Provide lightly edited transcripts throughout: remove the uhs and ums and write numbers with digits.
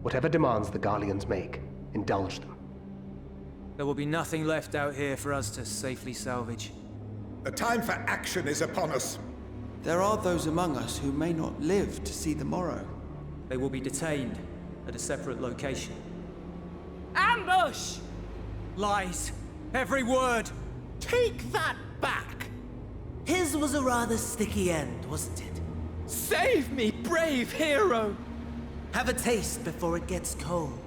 Whatever demands the Garleans make, indulge them. There will be nothing left out here for us to safely salvage. The time for action is upon us. There are those among us who may not live to see the morrow. They will be detained at a separate location. Ambush! Lies! Every word! Take that back! His was a rather sticky end, wasn't it? Save me, brave hero! Have a taste before it gets cold.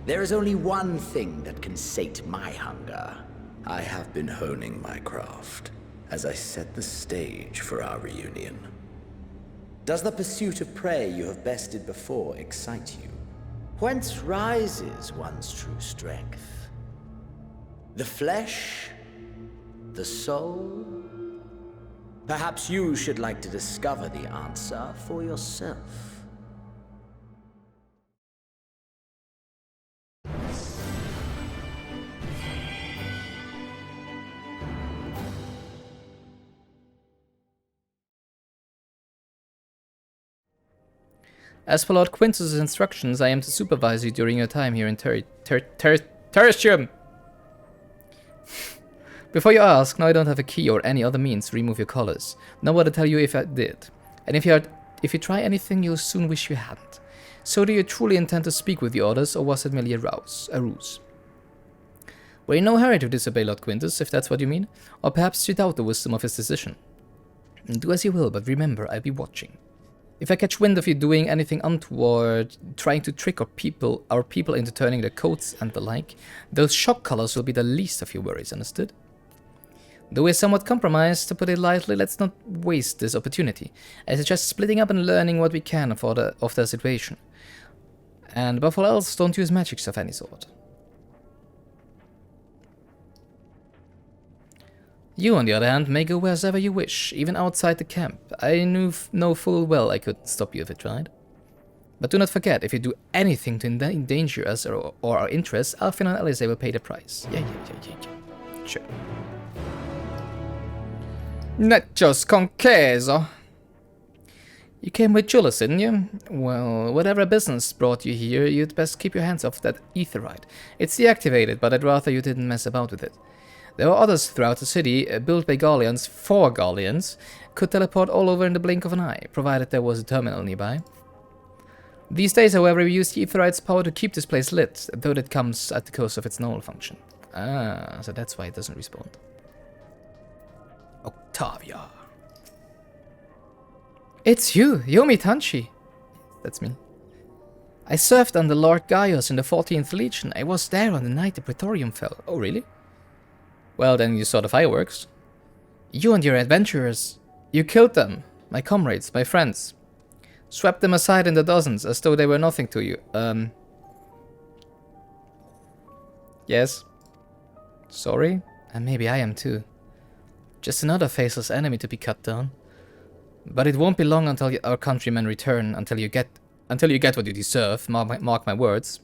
There is only one thing that can sate my hunger. I have been honing my craft as I set the stage for our reunion. Does the pursuit of prey you have bested before excite you? Whence rises one's true strength? The flesh? The soul? Perhaps you should like to discover the answer for yourself. As per Lord Quintus's instructions, I am to supervise you during your time here in Tertium. Before you ask, no, I don't have a key or any other means to remove your collars. Nor would I tell you if I did. And if you try anything, you'll soon wish you hadn't. So do you truly intend to speak with the orders, or was it merely a ruse? We're in no hurry to disobey Lord Quintus, if that's what you mean, or perhaps you doubt the wisdom of his decision. Do as you will, but remember, I'll be watching. If I catch wind of you doing anything untoward, trying to trick our people into turning their coats and the like, those shock collars will be the least of your worries, understood? Though we're somewhat compromised, to put it lightly, let's not waste this opportunity. I suggest splitting up and learning what we can of the situation. And above all else, don't use magics of any sort. You, on the other hand, may go wherever you wish, even outside the camp. I know full well I couldn't stop you if I tried. But do not forget, if you do anything to endanger us or our interests, Alfin and Alice will pay the price. Yeah. Sure. Nachos con queso. You came with Julius, didn't you? Well, whatever business brought you here, you'd best keep your hands off that aetherite. It's deactivated, but I'd rather you didn't mess about with it. There are others throughout the city, built by Garleans for Garleans, could teleport all over in the blink of an eye, provided there was a terminal nearby. These days, however, we use the aetherite's power to keep this place lit, though that comes at the cost of its normal function. Ah, so that's why it doesn't respond. Octavia. It's you, Yomi Tanchi. That's me. I served under Lord Gaius in the 14th Legion. I was there on the night the Praetorium fell. Oh, really? Well, then you saw the fireworks. You and your adventurers. You killed them. My comrades, my friends. Swept them aside in the dozens, as though they were nothing to you. Yes. Sorry? And maybe I am too. Just another faceless enemy to be cut down. But it won't be long until our countrymen return, until you get what you deserve, mark my words.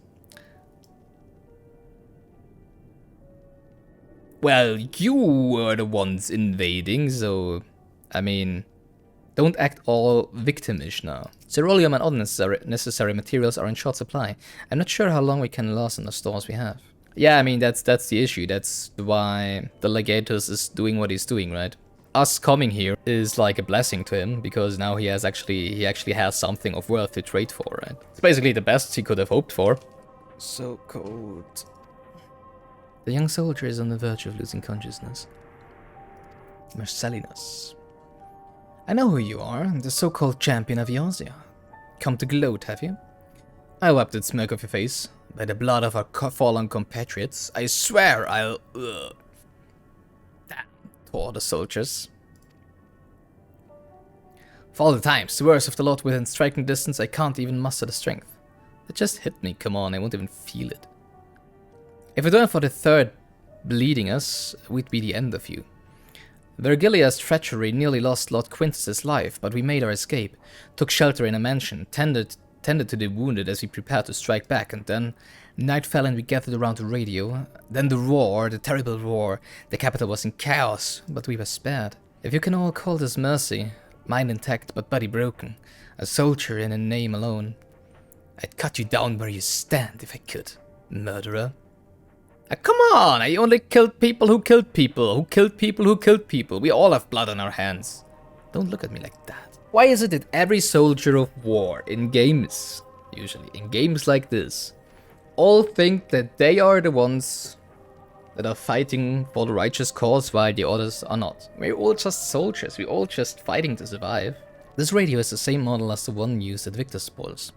Well, you were the ones invading, so... I mean... Don't act all victimish now. Ceruleum and other necessary materials are in short supply. I'm not sure how long we can last in the stores we have. Yeah, I mean, that's the issue. That's why the Legatus is doing what he's doing, right? Us coming here is like a blessing to him, because now he actually has something of worth to trade for, right? It's basically the best he could have hoped for. So cold. The young soldier is on the verge of losing consciousness. Marcellinus. I know who you are, the so-called champion of Eorzea. Come to gloat, have you? I wiped that smirk off your face. By the blood of our fallen compatriots, I swear I'll... Tore the soldiers. For all the times, the worst of the lot within striking distance, I can't even muster the strength. It just hit me, come on, I won't even feel it. If it weren't for the third bleeding us, we'd be the end of you. Virgilia's treachery nearly lost Lord Quintus's life, but we made our escape, took shelter in a mansion, tended to the wounded as we prepared to strike back, and then night fell and we gathered around the radio. Then the roar, the terrible roar. The capital was in chaos, but we were spared. If you can all call this mercy, mind intact but body broken, a soldier in a name alone. I'd cut you down where you stand if I could, murderer. Come on, I only killed people who killed people, who killed people who killed people. We all have blood on our hands. Don't look at me like that. Why is it that every soldier of war in games, usually in games like this, all think that they are the ones that are fighting for the righteous cause while the others are not? We're all just soldiers, we're all just fighting to survive. This radio is the same model as the one used at Victor's spoils.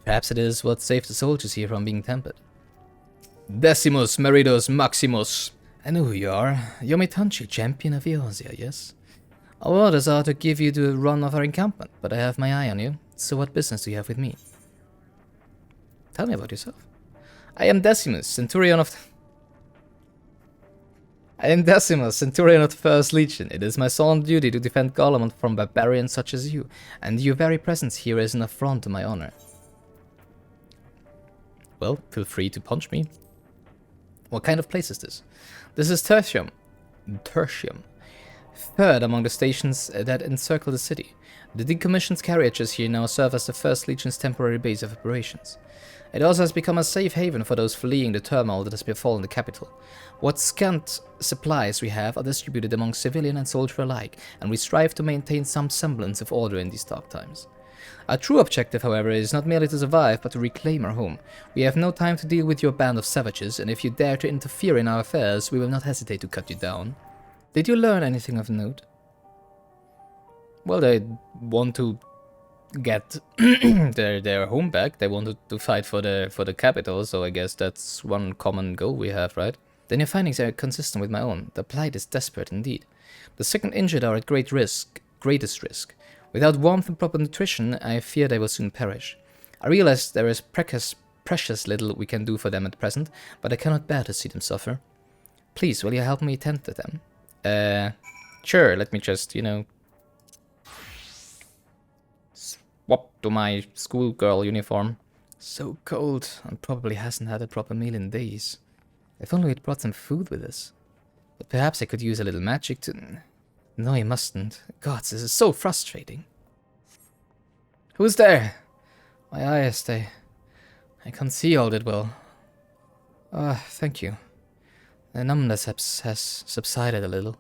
Perhaps it is what saved the soldiers here from being tempered. Decimus Meridos Maximus. I know who you are. You're Mitanchi, champion of Eorzea, yes? Our orders are to give you the run of our encampment, but I have my eye on you. So what business do you have with me? Tell me about yourself. I am Decimus, Centurion of the First Legion. It is my solemn duty to defend Garlemald from barbarians such as you, and your very presence here is an affront to my honor. Well, feel free to punch me. What kind of place is this? This is Tertium. Third among the stations that encircle the city. The decommissioned carriages here now serve as the First Legion's temporary base of operations. It also has become a safe haven for those fleeing the turmoil that has befallen the capital. What scant supplies we have are distributed among civilian and soldier alike, and we strive to maintain some semblance of order in these dark times. Our true objective, however, is not merely to survive, but to reclaim our home. We have no time to deal with your band of savages, and if you dare to interfere in our affairs, we will not hesitate to cut you down. Did you learn anything of note? Well, they want to get their home back. They wanted to fight for the capital, so I guess that's one common goal we have, right? Then your findings are consistent with my own. The plight is desperate indeed. The sick and injured are at greatest risk. Without warmth and proper nutrition, I fear they will soon perish. I realize there is precious little we can do for them at present, but I cannot bear to see them suffer. Please, will you help me tend to them? Sure, let me just, swap to my schoolgirl uniform. So cold, and probably hasn't had a proper meal in days. If only we'd brought some food with us. But perhaps I could use a little magic to... No, you mustn't. Gods, this is so frustrating. Who's there? My eyes, I can't see all that well. Thank you. The numbness has subsided a little.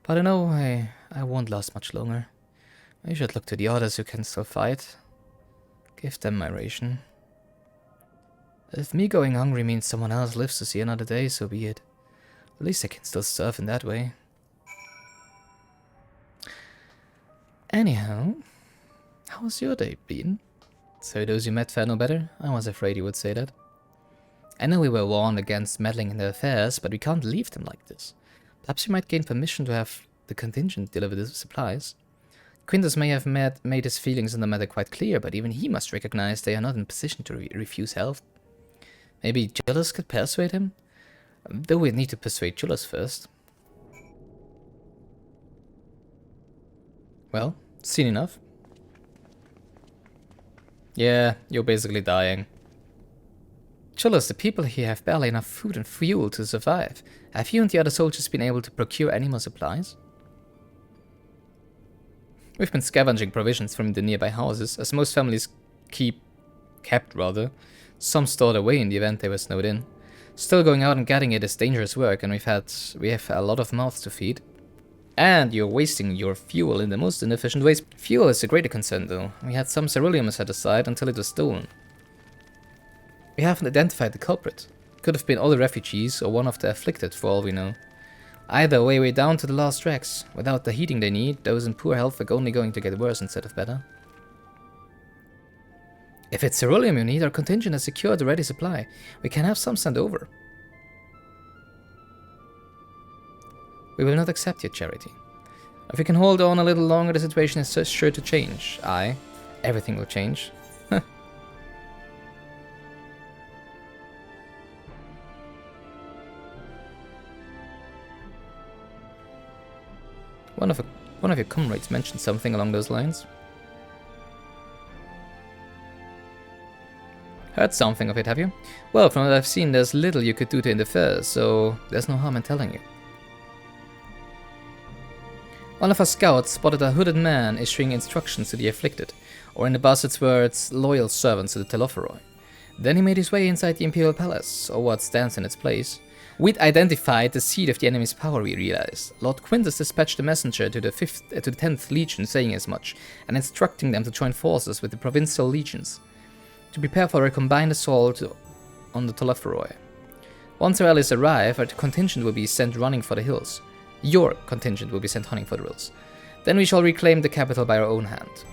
But I know I won't last much longer. I should look to the others who can still fight. Give them my ration. If me going hungry means someone else lives to see another day, so be it. At least I can still serve in that way. Anyhow, how's your day been? So those you met fare no better? I was afraid you would say that. I know we were warned against meddling in their affairs, but we can't leave them like this. Perhaps you might gain permission to have the contingent deliver the supplies. Quintus may have made his feelings on the matter quite clear, but even he must recognize they are not in position to refuse help. Maybe Jullus could persuade him? Though we'd need to persuade Jullus first. Well, seen enough. Yeah, you're basically dying. Jullus, the people here have barely enough food and fuel to survive. Have you and the other soldiers been able to procure any more supplies? We've been scavenging provisions from the nearby houses, as most families kept some stored away in the event they were snowed in. Still, going out and getting it is dangerous work, and we have a lot of mouths to feed. And you're wasting your fuel in the most inefficient ways. Fuel is a greater concern, though. We had some ceruleum set aside until it was stolen. We haven't identified the culprit. Could have been all the refugees or one of the afflicted, for all we know. Either way, we're down to the last dregs. Without the heating they need, those in poor health are only going to get worse instead of better. If it's ceruleum you need, our contingent has secured a ready supply. We can have some sent over. We will not accept your charity. If we can hold on a little longer, the situation is sure to change. Aye, everything will change. One of your comrades mentioned something along those lines. Heard something of it, have you? Well, from what I've seen, there's little you could do to interfere, so there's no harm in telling you. One of our scouts spotted a hooded man issuing instructions to the afflicted, or in the buzzard's words, loyal servants to the Telophoroi. Then he made his way inside the Imperial Palace, or what stands in its place. We'd identified the seat of the enemy's power, we realized. Lord Quintus dispatched a messenger to the 10th Legion saying as much, and instructing them to join forces with the Provincial Legions, to prepare for a combined assault on the Telophoroi. Once our allies arrive, our contingent will be sent running for the hills. Your contingent will be sent hunting for the hills. Then we shall reclaim the capital by our own hand.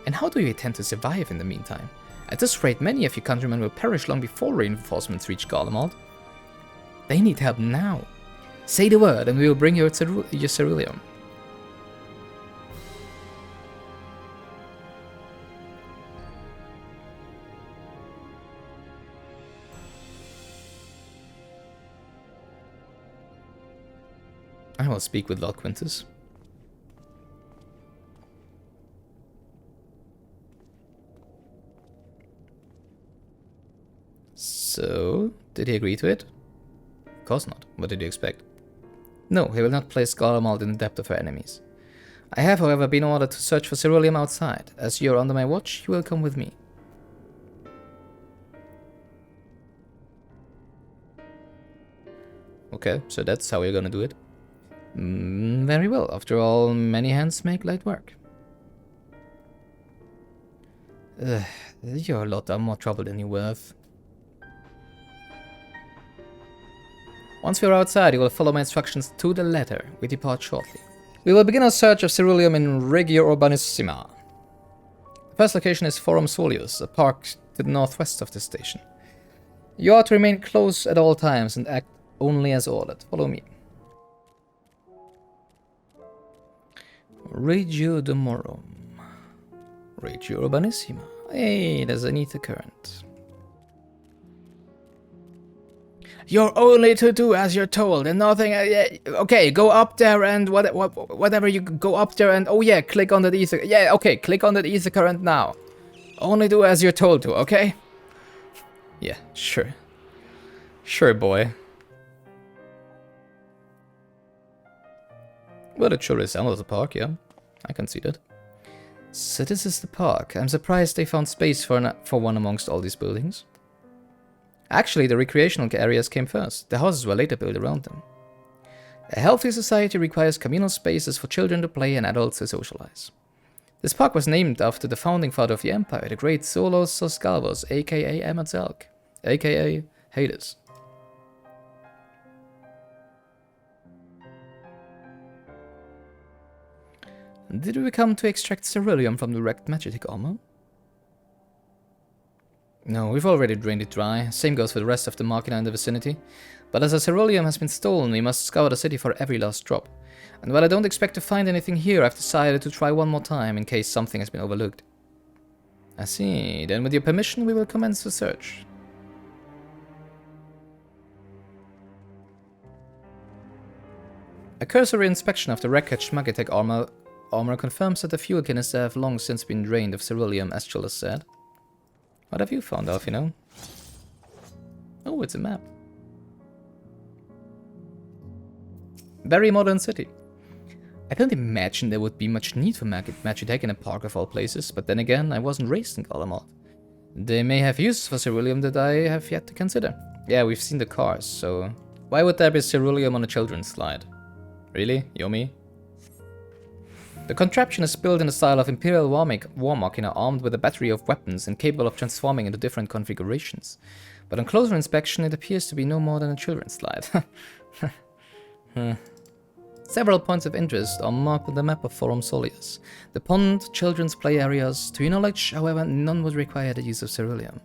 And how do you intend to survive in the meantime? At this rate, many of your countrymen will perish long before reinforcements reach Garlemald. They need help now. Say the word and we will bring your ceruleum. I will speak with Lord Quintus. So, did he agree to it? Of course not. What did you expect? No, he will not place Garlemald in the depth of her enemies. I have, however, been ordered to search for ceruleum outside. As you are under my watch, you will come with me. Okay, so that's how we're gonna do it. Very well. After all, many hands make light work. You're a lot of more trouble than you're worth. Once we're outside, you will follow my instructions to the letter. We depart shortly. We will begin our search of ceruleum in Regia Urbanissima. The first location is Forum Solius, a park to the northwest of the station. You are to remain close at all times and act only as ordered. Follow me. Regio Demorum. Regio Urbanissima. Hey, there's an ether current. You're only to do as you're told and nothing... okay, go up there and whatever you go up there and... Oh yeah, click on that ether... Yeah, okay, click on that ether current now. Only do as you're told to, okay? Yeah, sure. Sure, boy. Well, it sure resembles a park, yeah. I can see that. So this is the park. I'm surprised they found space for one amongst all these buildings. Actually, the recreational areas came first. The houses were later built around them. A healthy society requires communal spaces for children to play and adults to socialize. This park was named after the founding father of the empire, the great Solos Sosgalvos, aka Amatzelk, aka Hades. Did we come to extract ceruleum from the wrecked magitek armor? No, we've already drained it dry. Same goes for the rest of the machina in the vicinity. But as our ceruleum has been stolen, we must scour the city for every last drop. And while I don't expect to find anything here, I've decided to try one more time in case something has been overlooked. I see. Then with your permission, we will commence the search. A cursory inspection of the wreckage magitek armor confirms that the fuel canister have long since been drained of ceruleum, as Chillis said. What have you found, Alfino? Oh, it's a map. Very modern city. I don't imagine there would be much need for magitek in a park of all places, but then again, I wasn't raised in Garlemald. They may have uses for ceruleum that I have yet to consider. Yeah, we've seen the cars, so why would there be ceruleum on a children's slide? Really, Yomi? The contraption is built in the style of Imperial war machina, armed with a battery of weapons and capable of transforming into different configurations. But on closer inspection, it appears to be no more than a children's slide. Several points of interest are marked on the map of Forum Solius. The pond, children's play areas. To your knowledge, however, none would require the use of ceruleum.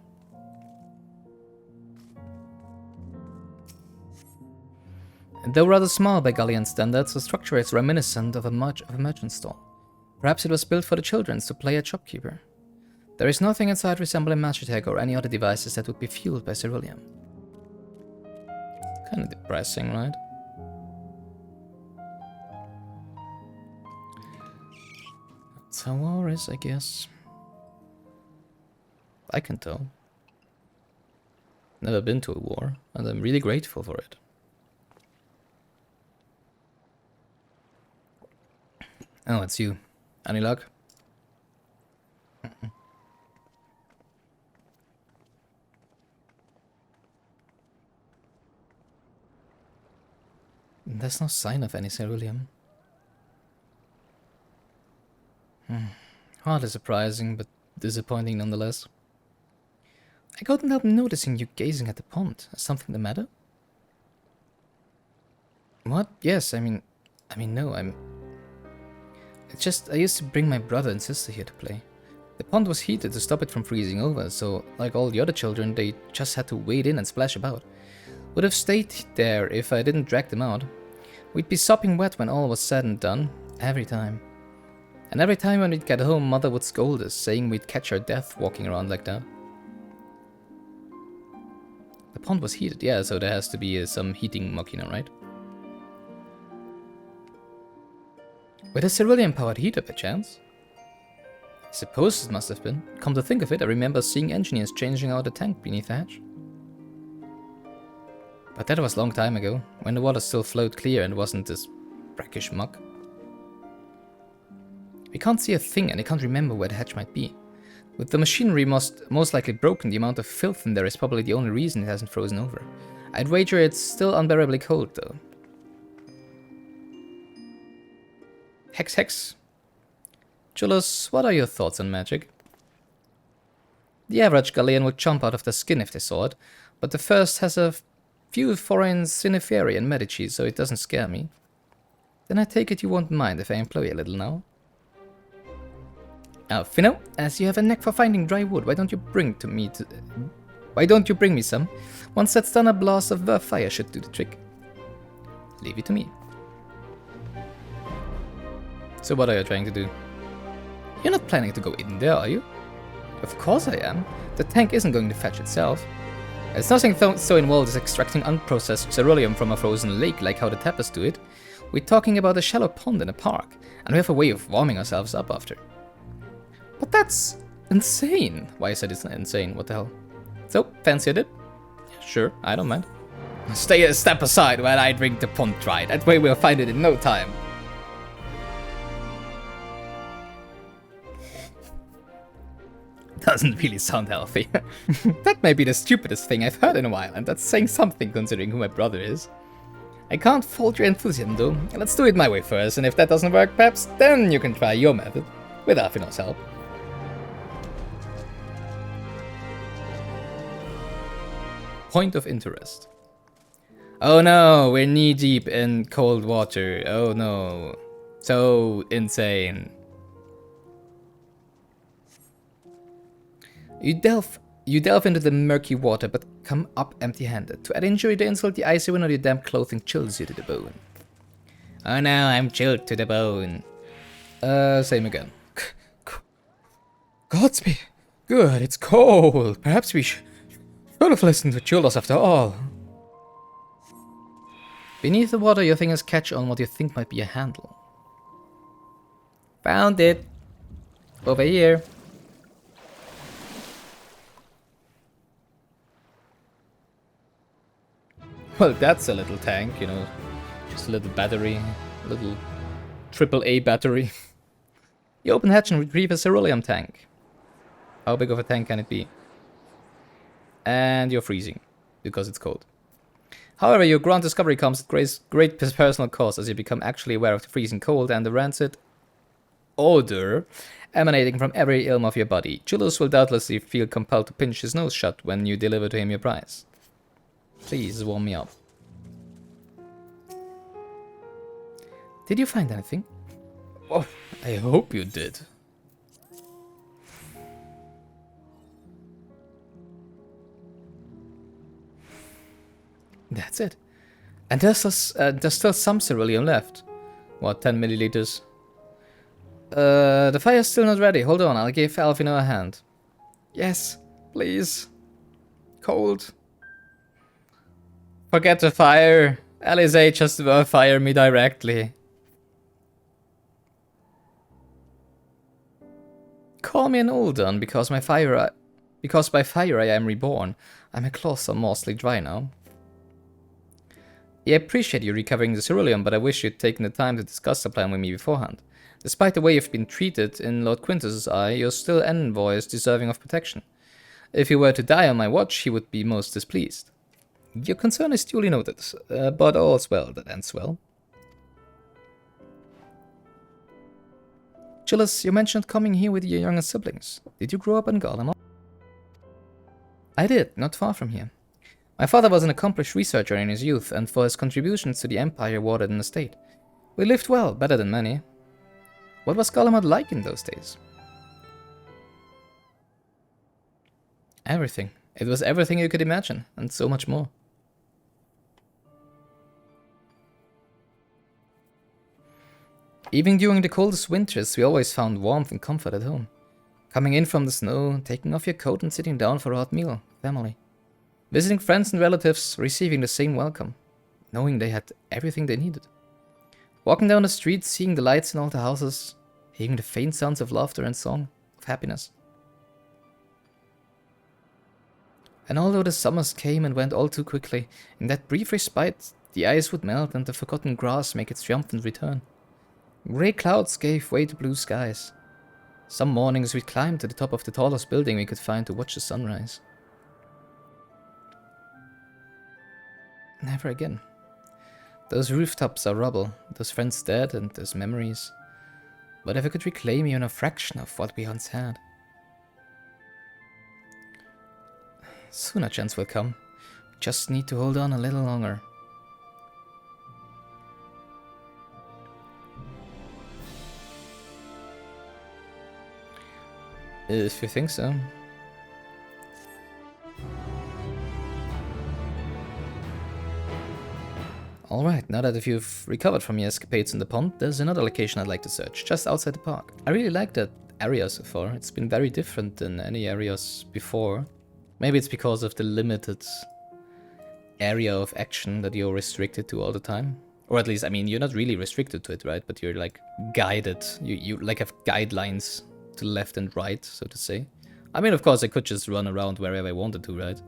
Though rather small by Gallian standards, the structure is reminiscent of a merchant stall. Perhaps it was built for the children to play at shopkeeper. There is nothing inside resembling magitek or any other devices that would be fueled by ceruleum. Kinda depressing, right? That's how war is, I guess. I can tell. Never been to a war, and I'm really grateful for it. Oh, it's you. Any luck? There's no sign of any ceruleum. Hardly surprising, but disappointing nonetheless. I couldn't help noticing you gazing at the pond. Is something the matter? What? Yes, I mean no, It's just, I used to bring my brother and sister here to play. The pond was heated to stop it from freezing over, so like all the other children, they just had to wade in and splash about. Would have stayed there if I didn't drag them out. We'd be sopping wet when all was said and done, every time. And every time when we'd get home, Mother would scold us, saying we'd catch our death walking around like that. The pond was heated, yeah, so there has to be some heating machina, right? With a cerulean-powered heater, perchance? I suppose it must have been. Come to think of it, I remember seeing engineers changing out a tank beneath the hatch. But that was a long time ago, when the water still flowed clear and wasn't this brackish muck. We can't see a thing and I can't remember where the hatch might be. With the machinery most likely broken, the amount of filth in there is probably the only reason it hasn't frozen over. I'd wager it's still unbearably cold, though. Hex. Julius, what are your thoughts on magic? The average Galleon would jump out of their skin if they saw it, but the first has a few foreign Cineferi and Medici, so it doesn't scare me. Then I take it you won't mind if I employ a little now. Finno, as you have a knack for finding dry wood, why don't you bring me some? Once that's done, a blast of fire should do the trick. Leave it to me. So what are you trying to do? You're not planning to go in there, are you? Of course I am. The tank isn't going to fetch itself. There's nothing so involved as extracting unprocessed ceruleum from a frozen lake like how the tappers do it. We're talking about a shallow pond in a park, and we have a way of warming ourselves up after. But that's insane. Why is it insane? What the hell? So, fancy it? Yeah, sure, I don't mind. Stay a step aside while I drink the pond dry. That way we'll find it in no time. Doesn't really sound healthy. That may be the stupidest thing I've heard in a while, and that's saying something considering who my brother is. I can't fault your enthusiasm though. Let's do it my way first, and if that doesn't work, perhaps then you can try your method, with Afino's help. Point of interest. Oh no, we're knee deep in cold water. Oh no. So insane. You delve into the murky water, but come up empty-handed. To add injury to insult, the icy wind on your damp clothing chills you to the bone. Oh no, I'm chilled to the bone. Same again. Godspeed. Good, it's cold. Perhaps we should have listened to Julius after all. Beneath the water, your fingers catch on what you think might be a handle. Found it. Over here. Well, that's a little tank, you know. Just a little battery. A little AAA battery. You open the hatch and retrieve a ceruleum tank. How big of a tank can it be? And you're freezing, because it's cold. However, your grand discovery comes at great personal cost as you become actually aware of the freezing cold and the rancid odor emanating from every ilm of your body. Julius will doubtlessly feel compelled to pinch his nose shut when you deliver to him your prize. Please warm me up. Did you find anything? Oh, I hope you did. That's it. And there's still some ceruleum left. What, 10 milliliters? The fire's still not ready. Hold on, I'll give Alvino a hand. Yes, please. Cold. Forget the fire. Alize just fire me directly. Call me an Uldan, because by fire I am reborn. My clothes are mostly dry now. I appreciate you recovering the ceruleum, but I wish you'd taken the time to discuss the plan with me beforehand. Despite the way you've been treated in Lord Quintus's eye, you're still an envoy deserving of protection. If you were to die on my watch, he would be most displeased. Your concern is duly noted, but all's well that ends well. Chillus, you mentioned coming here with your younger siblings. Did you grow up in Garlemald? I did, not far from here. My father was an accomplished researcher in his youth, and for his contributions to the Empire awarded an estate. We lived well, better than many. What was Garlemald like in those days? Everything. It was everything you could imagine, and so much more. Even during the coldest winters, we always found warmth and comfort at home. Coming in from the snow, taking off your coat and sitting down for a hot meal, family. Visiting friends and relatives, receiving the same welcome, knowing they had everything they needed. Walking down the street, seeing the lights in all the houses, hearing the faint sounds of laughter and song, of happiness. And although the summers came and went all too quickly, in that brief respite, the ice would melt and the forgotten grass make its triumphant return. Grey clouds gave way to blue skies. Some mornings we'd climb to the top of the tallest building we could find to watch the sunrise. Never again. Those rooftops are rubble, those friends dead, and those memories. But if I could reclaim even a fraction of what we once had. Soon a chance will come. We just need to hold on a little longer. If you think so. Alright, now that you've recovered from your escapades in the pond, there's another location I'd like to search, just outside the park. I really like that area so far. It's been very different than any areas before. Maybe it's because of the limited area of action that you're restricted to all the time. Or at least, I mean, you're not really restricted to it, right? But you're like guided. You like have guidelines to left and right, so to say. I mean, of course, I could just run around wherever I wanted to, right?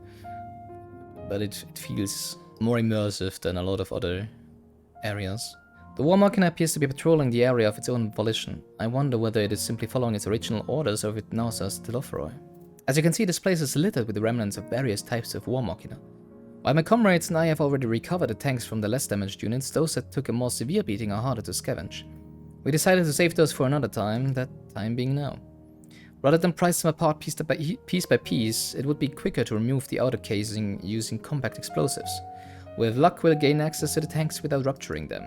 But it feels more immersive than a lot of other areas. The War Machina appears to be patrolling the area of its own volition. I wonder whether it is simply following its original orders or if it now serves Telophroi. As you can see, this place is littered with the remnants of various types of War Machina. While my comrades and I have already recovered the tanks from the less damaged units, those that took a more severe beating are harder to scavenge. We decided to save those for another time, that time being now. Rather than price them apart piece by piece, it would be quicker to remove the outer casing using compact explosives. With luck, we'll gain access to the tanks without rupturing them.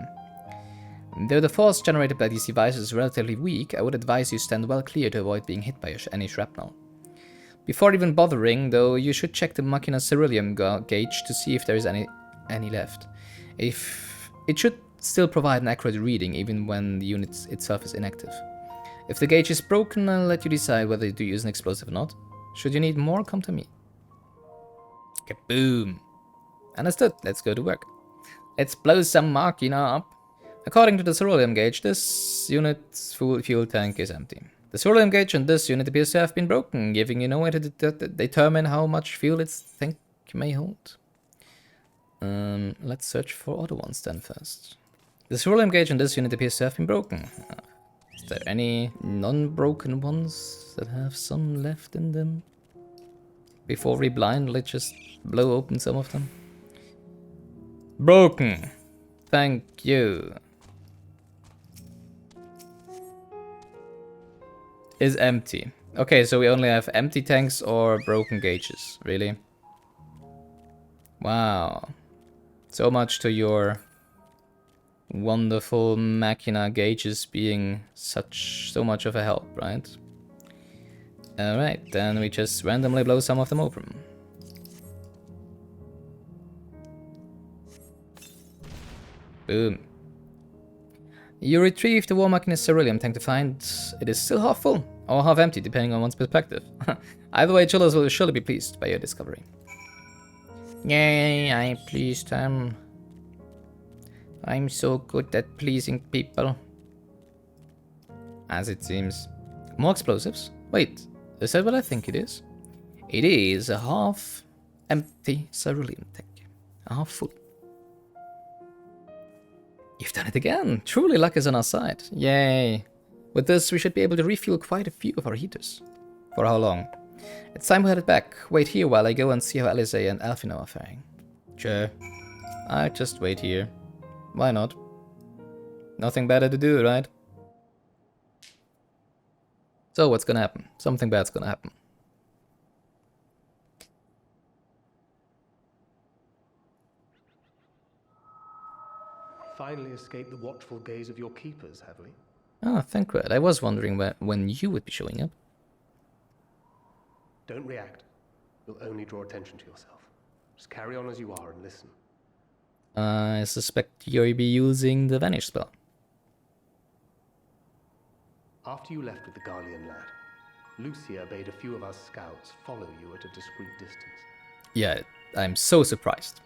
Though the force generated by these devices is relatively weak, I would advise you stand well clear to avoid being hit by any shrapnel. Before even bothering, though, you should check the Machina ceruleum gauge to see if there is any left. If it should still provide an accurate reading even when the unit itself is inactive. If the gauge is broken, I'll let you decide whether to use an explosive or not. Should you need more, come to me. Kaboom! Understood, let's go to work. Let's blow some Machina up. According to the ceruleum gauge, this unit's fuel tank is empty. The ceruleum gauge on this unit appears to have been broken, giving you no way to determine how much fuel its tank may hold. Let's search for other ones then first. The ceruleum gauge on this unit appears to have been broken. Is there any non-broken ones that have some left in them? Before we blindly just blow open some of them? Broken! Thank you. Is empty. Okay, so we only have empty tanks or broken gauges. Really? Wow. So much to your wonderful Machina gauges being so much of a help, right? Alright, then we just randomly blow some of them open. Boom. You retrieve the War Machina ceruleum tank to find it is still half full, or half empty, depending on one's perspective. Either way, Chillers will surely be pleased by your discovery. Yay, I pleased them. I'm so good at pleasing people. As it seems. More explosives? Wait, is that what I think it is? It is a half empty ceruleum tank. A half full. You've done it again. Truly, luck is on our side. Yay. With this, we should be able to refuel quite a few of our heaters. For how long? It's time we headed back. Wait here while I go and see how Alice and Alfino are faring. Sure. I'll just wait here. Why not? Nothing better to do, right? So, what's gonna happen? Something bad's gonna happen. Finally escaped the watchful gaze of your keepers, have we? Ah, thank God. I was wondering when you would be showing up. Don't react. You'll only draw attention to yourself. Just carry on as you are and listen. I suspect you'll be using the Vanish spell. After you left with the Garlean lad, Lucia bade a few of us scouts follow you at a discreet distance. Yeah, I'm so surprised.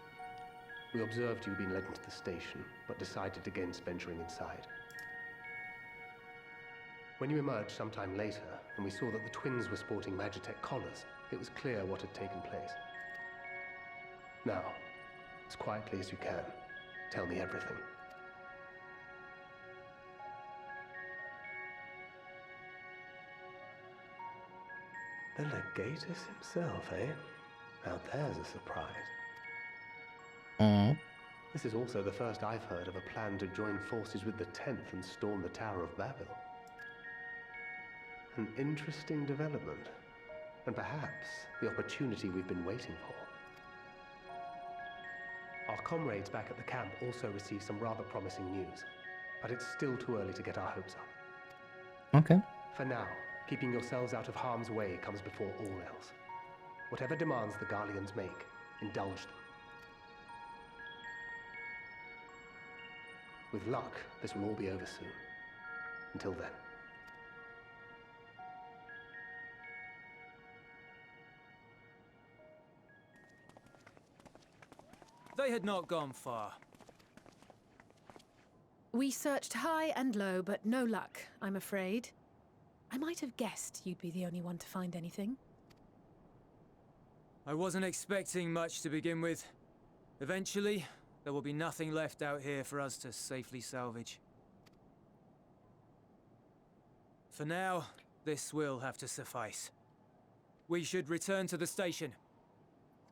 We observed you being led into the station, but decided against venturing inside. When you emerged sometime later, and we saw that the twins were sporting Magitech collars, it was clear what had taken place. Now, as quietly as you can, tell me everything. The Legatus himself, eh? Now there's a surprise. This is also the first I've heard of a plan to join forces with the 10th and storm the Tower of Babel. An interesting development, and perhaps the opportunity we've been waiting for. Our comrades back at the camp also received some rather promising news, but it's still too early to get our hopes up. Okay. For now, keeping yourselves out of harm's way comes before all else. Whatever demands the Garleans make, indulge them. With luck, this will all be over soon. Until then. They had not gone far. We searched high and low, but no luck, I'm afraid. I might have guessed you'd be the only one to find anything. I wasn't expecting much to begin with. Eventually, there will be nothing left out here for us to safely salvage. For now, this will have to suffice. We should return to the station.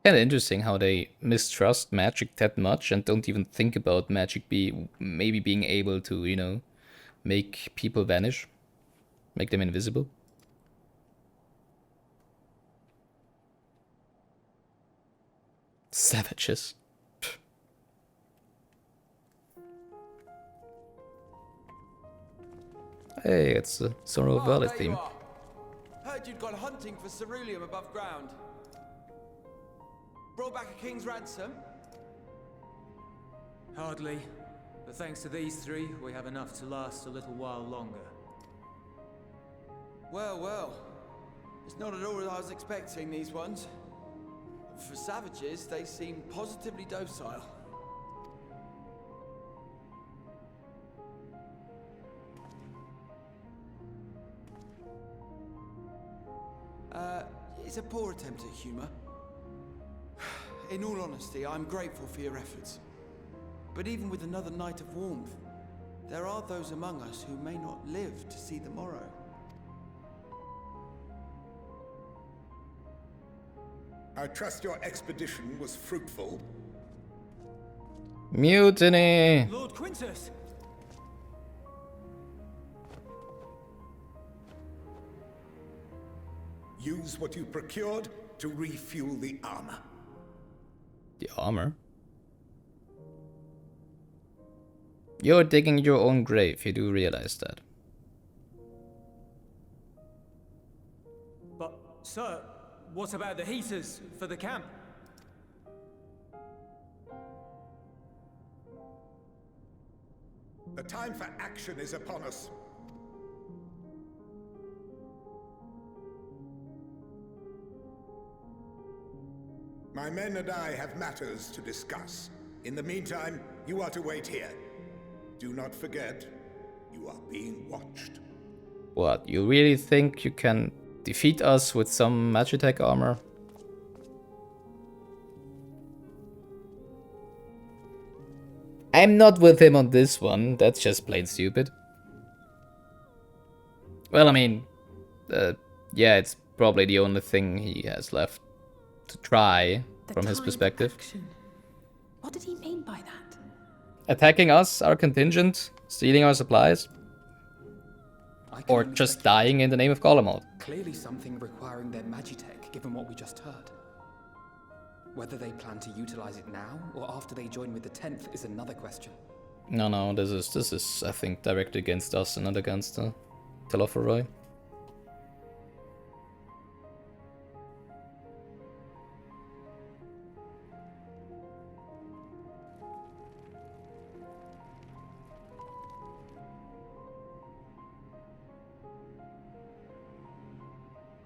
Kinda interesting how they mistrust magic that much and don't even think about magic maybe being able to, you know, make people vanish. Make them invisible. Savages. Pff. Hey, it's a Sorrow of Valley there theme. you are. Heard you'd gone hunting for ceruleum above ground. Brought back a king's ransom? Hardly. But thanks to these three, we have enough to last a little while longer. Well, well. It's not at all as I was expecting, these ones. For savages, they seem positively docile. It's a poor attempt at humor. In all honesty, I'm grateful for your efforts. But even with another night of warmth, there are those among us who may not live to see the morrow. I trust your expedition was fruitful. Mutiny! Lord Quintus! Use what you procured to refuel the armor. The armor? You're digging your own grave, you do realize that. But, sir, what about the heaters for the camp? The time for action is upon us. My men and I have matters to discuss. In the meantime, you are to wait here. Do not forget, you are being watched. What, you really think you can defeat us with some Magitech armor? I'm not with him on this one. That's just plain stupid. Well, I mean, yeah, it's probably the only thing he has left to try from his perspective. Action. What did he mean by that? Attacking us, our contingent, stealing our supplies, or just dying in the name of Golemald. Clearly something requiring their magitech, given what we just heard. Whether they plan to utilize it now, or after they join with the 10th, is another question. No, this is I think directed against us and not against Telophoroi.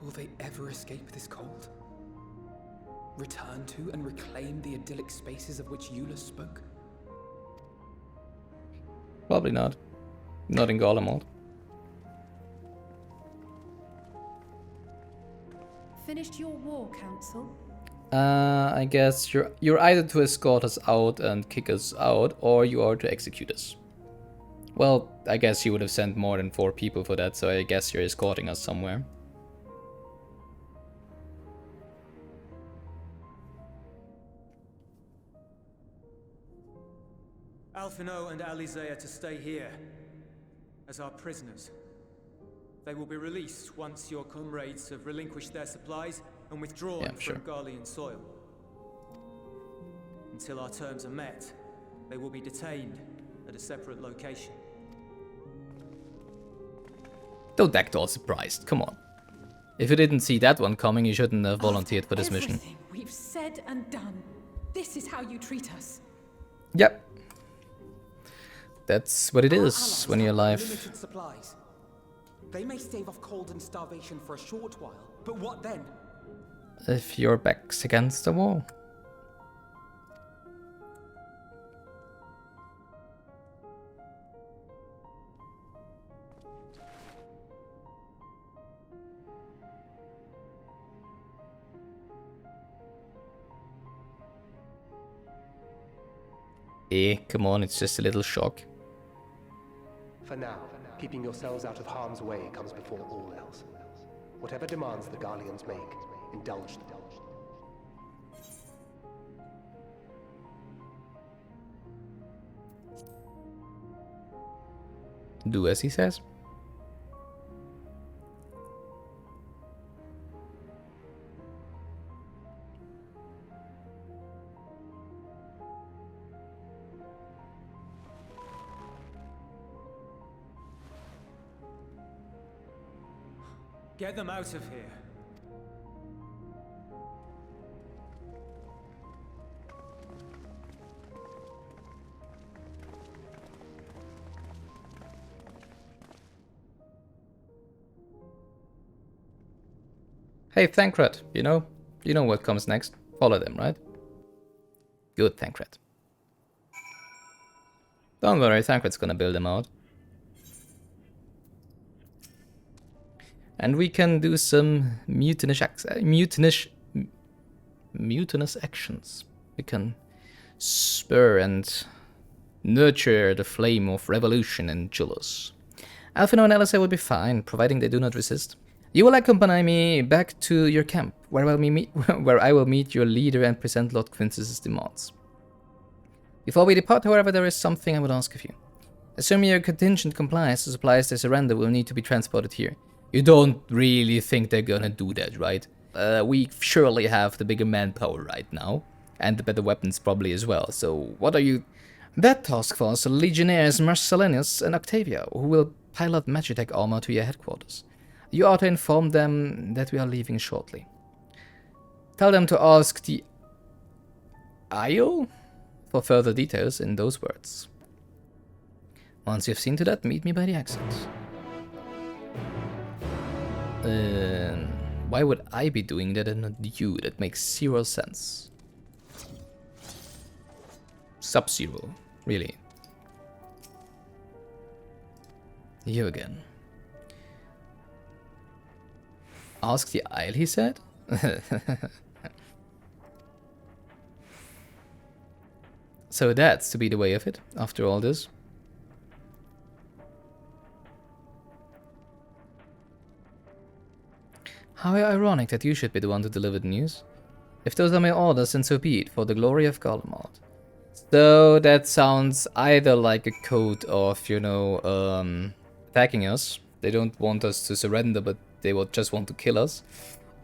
Will they ever escape this cold? Return to and reclaim the idyllic spaces of which Eula spoke? Probably not. Not in Golemald. Finished your war, Council? I guess you're either to escort us out and kick us out, or you are to execute us. Well, I guess you would have sent more than 4 people for that, so I guess you're escorting us somewhere. Alphino and Alizé are to stay here as our prisoners. They will be released once your comrades have relinquished their supplies and withdrawn from Garlean soil. Until our terms are met, they will be detained at a separate location. Don't act all surprised, come on. If you didn't see that one coming, you shouldn't have volunteered for this mission. Everything we've said and done. This is how you treat us. Yep. That's what it is when you're alive. Limited supplies. They may stave off cold and starvation for a short while, but what then? If your back's against the wall. Come on, it's just a little shock. For now, keeping yourselves out of harm's way comes before all else. Whatever demands the Garleans make, indulge them. Do as he says. Get them out of here. Hey, Thancred, you know what comes next. Follow them, right? Good, Thancred. Don't worry, Thancred's gonna build them out. And we can do some mutinous actions. We can spur and nurture the flame of revolution in Jullus. Alphino and Alizé will be fine, providing they do not resist. You will accompany me back to your camp, where I will meet your leader and present Lord Quintus's demands. Before we depart, however, there is something I would ask of you. Assuming your contingent complies, the supplies they surrender will need to be transported here. You don't really think they're gonna do that, right? We surely have the bigger manpower right now, and the better weapons probably as well, so what are you... That task force are Legionnaires Marcellinus and Octavia, who will pilot Magitech armor to your headquarters. You ought to inform them that we are leaving shortly. Tell them to ask the IO for further details in those words. Once you've seen to that, meet me by the exit. Why would I be doing that and not you? That makes 0 sense. Sub-Zero, really. You again. Ask the Isle, he said? So that's to be the way of it, after all this. How ironic that you should be the one to deliver the news. If those are my orders, then so be it, for the glory of Garlemald. So that sounds either like a code of, you know, attacking us. They don't want us to surrender, but they would just want to kill us.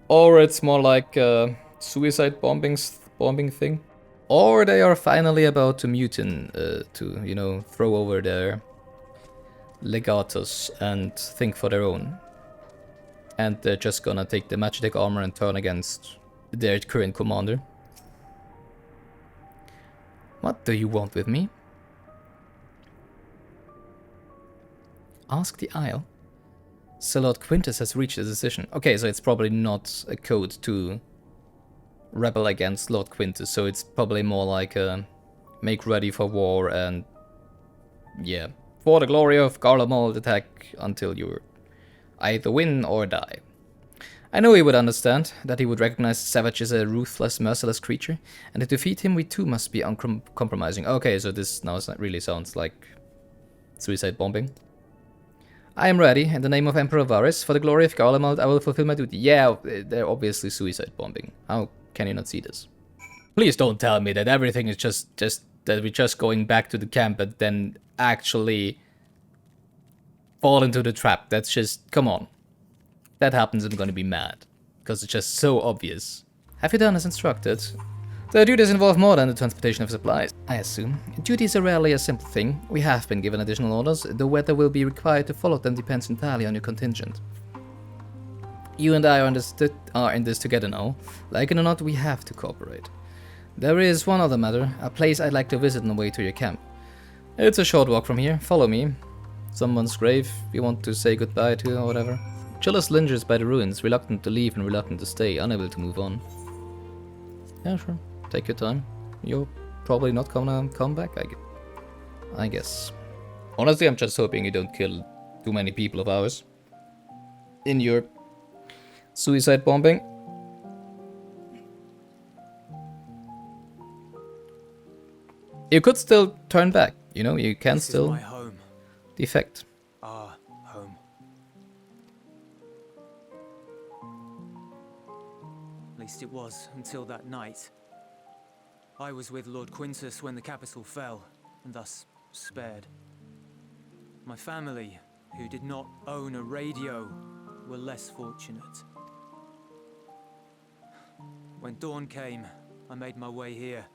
Or it's more like a suicide bombing thing. Or they are finally about to mutiny, to, you know, throw over their legatus and think for their own. And they're just gonna take the Magitech armor and turn against their current commander. What do you want with me? Ask the Isle. So Lord Quintus has reached a decision. Okay, so it's probably not a code to rebel against Lord Quintus, so it's probably more like a make ready for war and yeah, for the glory of Garlemald, attack until you either win or die. I know he would understand, that he would recognize Savage as a ruthless, merciless creature, and to defeat him we too must be uncompromising. Okay, so this now really sounds like suicide bombing. I am ready, in the name of Emperor Varys, for the glory of Garlemald I will fulfill my duty. Yeah, they're obviously suicide bombing. How can you not see this? Please don't tell me that everything is just that we're just going back to the camp and then actually fall into the trap. That's just, come on. If that happens, I'm gonna be mad. Because it's just so obvious. Have you done as instructed? The duties involve more than the transportation of supplies, I assume. Duties are rarely a simple thing. We have been given additional orders. The whether will be required to follow them depends entirely on your contingent. You and I are in this together now. Like it or not, we have to cooperate. There is one other matter, a place I'd like to visit on the way to your camp. It's a short walk from here. Follow me. Someone's grave you want to say goodbye to or whatever. Chillus lingers by the ruins, reluctant to leave and reluctant to stay, unable to move on. Yeah, sure. Take your time. You're probably not gonna come back, I guess. Honestly, I'm just hoping you don't kill too many people of ours in your suicide bombing. You could still turn back, you know, you can still my home. Defect. Our home. At least it was until that night. I was with Lord Quintus when the capital fell, and thus spared. My family, who did not own a radio, were less fortunate. When dawn came, I made my way here.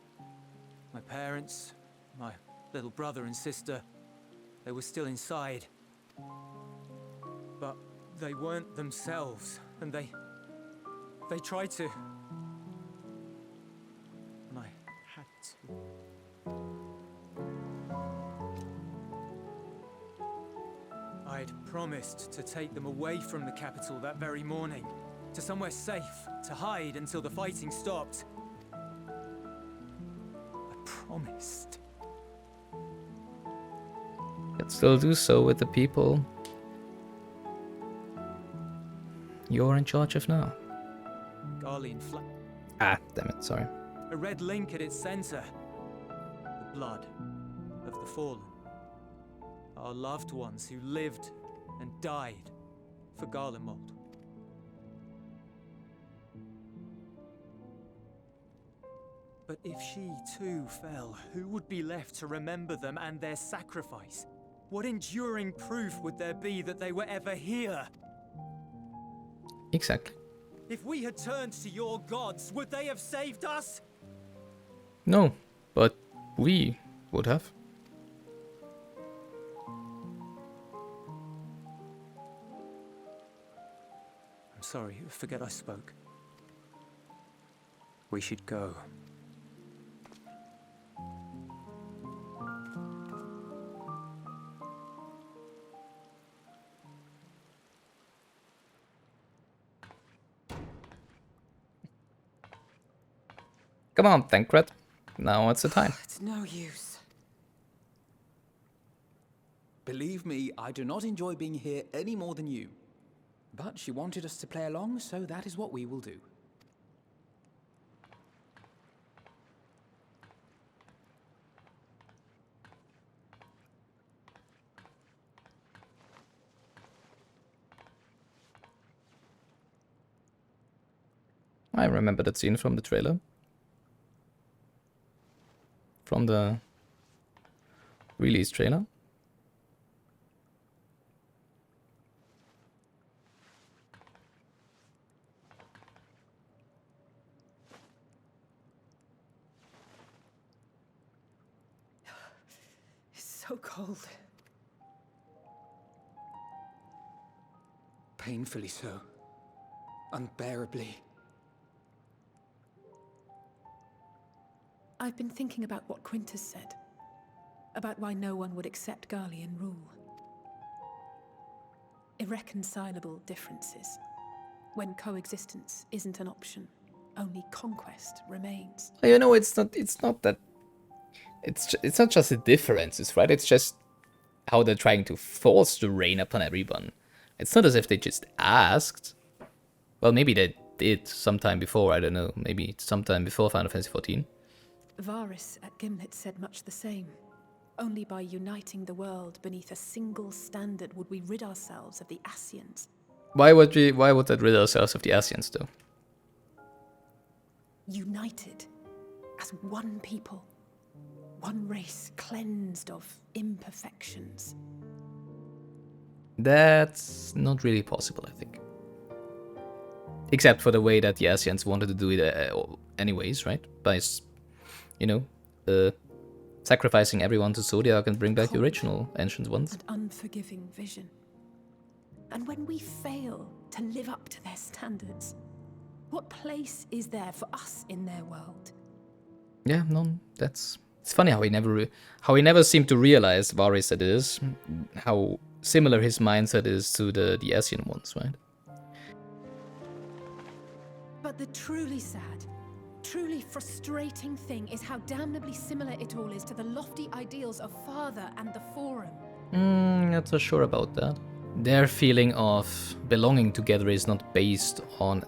My parents, my little brother and sister, they were still inside. But they weren't themselves, and they tried to. And I had to. I'd promised to take them away from the capital that very morning, to somewhere safe, to hide until the fighting stopped. I promised. Yet still do so with the people you're in charge of now. Garlean flag. Ah, damn it, sorry. A red link at its center. The blood of the fallen. Our loved ones who lived and died for Garlemald. But if she too fell, who would be left to remember them and their sacrifice? What enduring proof would there be that they were ever here? Exactly. If we had turned to your gods, would they have saved us? No, but we would have. I'm sorry, forget I spoke. We should go. Come on, Thancred. Now it's the time. It's no use. Believe me, I do not enjoy being here any more than you. But she wanted us to play along, so that is what we will do. I remember that scene from the trailer. From the release trailer. It's so cold. Painfully so. Unbearably. I've been thinking about what Quintus said. About why no one would accept Garlean rule. Irreconcilable differences. When coexistence isn't an option, only conquest remains. You know, it's not that. It's not just the differences, right? It's just how they're trying to force the reign upon everyone. It's not as if they just asked. Well, maybe they did sometime before, I don't know. Maybe sometime before Final Fantasy XIV. Varys at Gimlet said much the same. Only by uniting the world beneath a single standard would we rid ourselves of the Ascians. Why would that rid ourselves of the Ascians, though? United as one people. One race cleansed of imperfections. That's not really possible, I think. Except for the way that the Ascians wanted to do it anyways, right? By, you know, sacrificing everyone to Zodiark and bring back the original Ancient Ones. And unforgiving vision. And when we fail to live up to their standards, what place is there for us in their world? Yeah, no, that's... It's funny how he never seemed to realize, Varys that is, how similar his mindset is to the Ascian ones, right? But the truly sad, truly frustrating thing is how damnably similar it all is to the lofty ideals of Father and the Forum. Not so sure about that. Their feeling of belonging together is not based on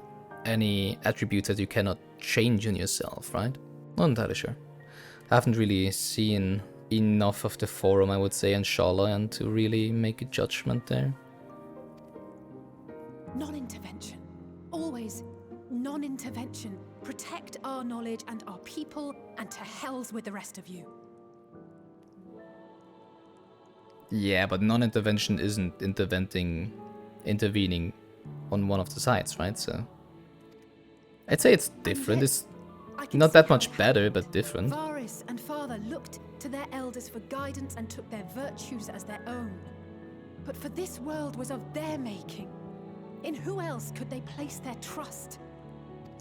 any attributes that you cannot change in yourself, right? Not entirely sure. I haven't really seen enough of the Forum, I would say, and Shala, to really make a judgment there. Non-intervention. Always non-intervention. Protect our knowledge and our people, and to hells with the rest of you. Yeah, but non-intervention isn't intervening on one of the sides, right? So I'd say it's different. It's not that much better, but different. Varys and Father looked to their elders for guidance and took their virtues as their own. But for this world was of their making. In who else could they place their trust?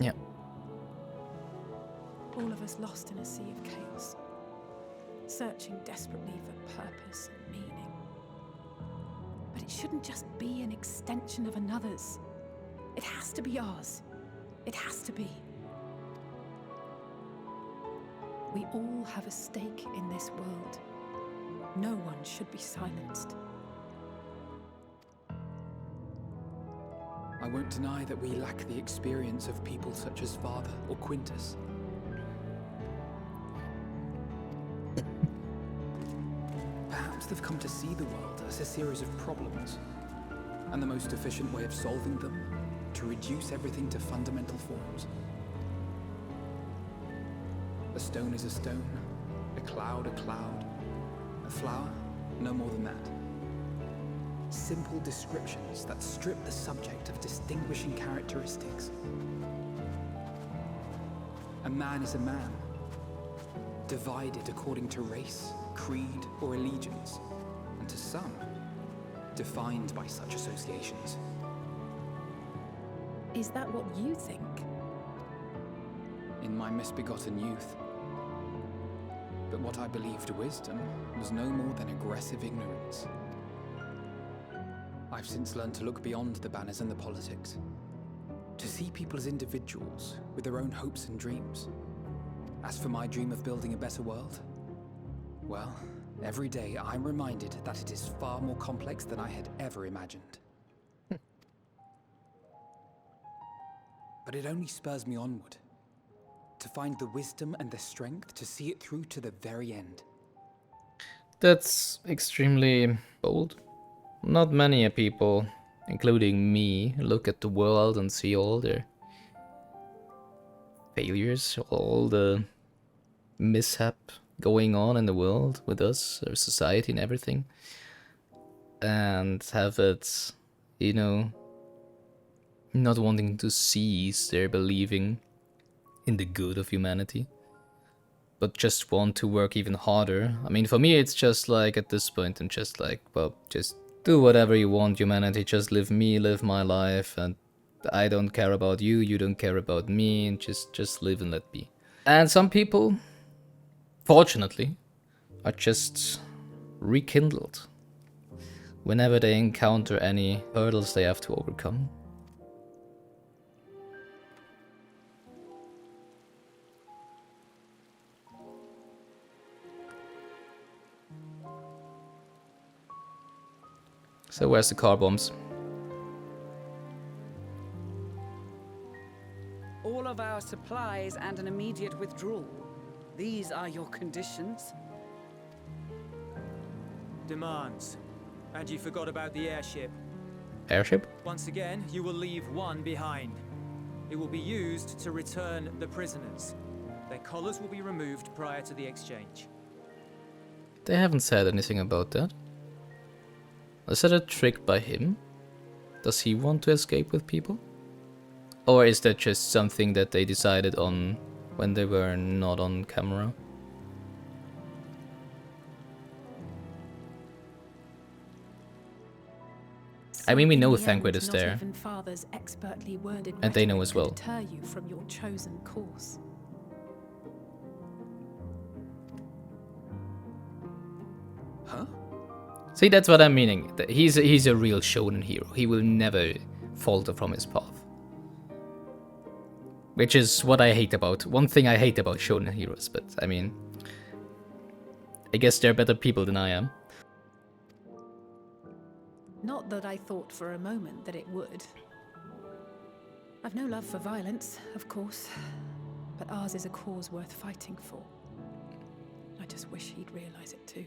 Yeah. All of us lost in a sea of chaos, searching desperately for purpose and meaning. But it shouldn't just be an extension of another's. It has to be ours. It has to be. We all have a stake in this world. No one should be silenced. I won't deny that we lack the experience of people such as Father or Quintus. Perhaps they've come to see the world as a series of problems, and the most efficient way of solving them, to reduce everything to fundamental forms. A stone is a stone, a cloud, a flower, no more than that. Simple descriptions that strip the subject of distinguishing characteristics. A man is a man, divided according to race, creed, or allegiance, and to some, defined by such associations. Is that what you think? In my misbegotten youth. But what I believed wisdom was no more than aggressive ignorance. I've since learned to look beyond the banners and the politics, to see people as individuals with their own hopes and dreams. As for my dream of building a better world, well, every day I'm reminded that it is far more complex than I had ever imagined. But it only spurs me onward, to find the wisdom and the strength to see it through to the very end. That's extremely bold. Not many people, including me, look at the world and see all their failures, all the mishap going on in the world with us, our society and everything, and have it, you know, not wanting to cease their believing in the good of humanity, but just want to work even harder. I mean, for me, it's just like, at this point, I'm just like, well, just do whatever you want, humanity, just live my life, and I don't care about you, you don't care about me, and just live and let be. And some people, fortunately, are just rekindled whenever they encounter any hurdles they have to overcome. So where's the car bombs? All of our supplies and an immediate withdrawal. These are your conditions? Demands. And you forgot about the airship. Airship? Once again, you will leave one behind. It will be used to return the prisoners. Their collars will be removed prior to the exchange. They haven't said anything about that. Is that a trick by him? Does he want to escape with people? Or is that just something that they decided on when they were not on camera? I mean, we know Thancred is there, and they know as well. Deter you from your chosen course. Huh? See, that's what I'm meaning. He's a real shonen hero. He will never falter from his path. Which is what I hate about. One thing I hate about shonen heroes, but I mean, I guess they're better people than I am. Not that I thought for a moment that it would. I've no love for violence, of course, but ours is a cause worth fighting for. I just wish he'd realize it too.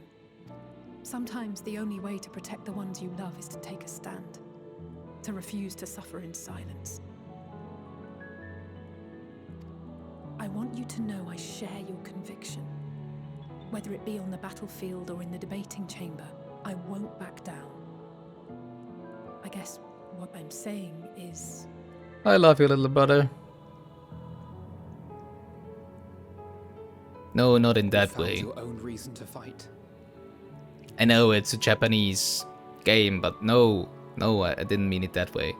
Sometimes the only way to protect the ones you love is to take a stand, to refuse to suffer in silence. I want you to know I share your conviction. Whether it be on the battlefield or in the debating chamber, I won't back down. I guess what I'm saying is... I love you, little brother. No, not in that way. Your own reason to fight. I know it's a Japanese game, but no, I didn't mean it that way.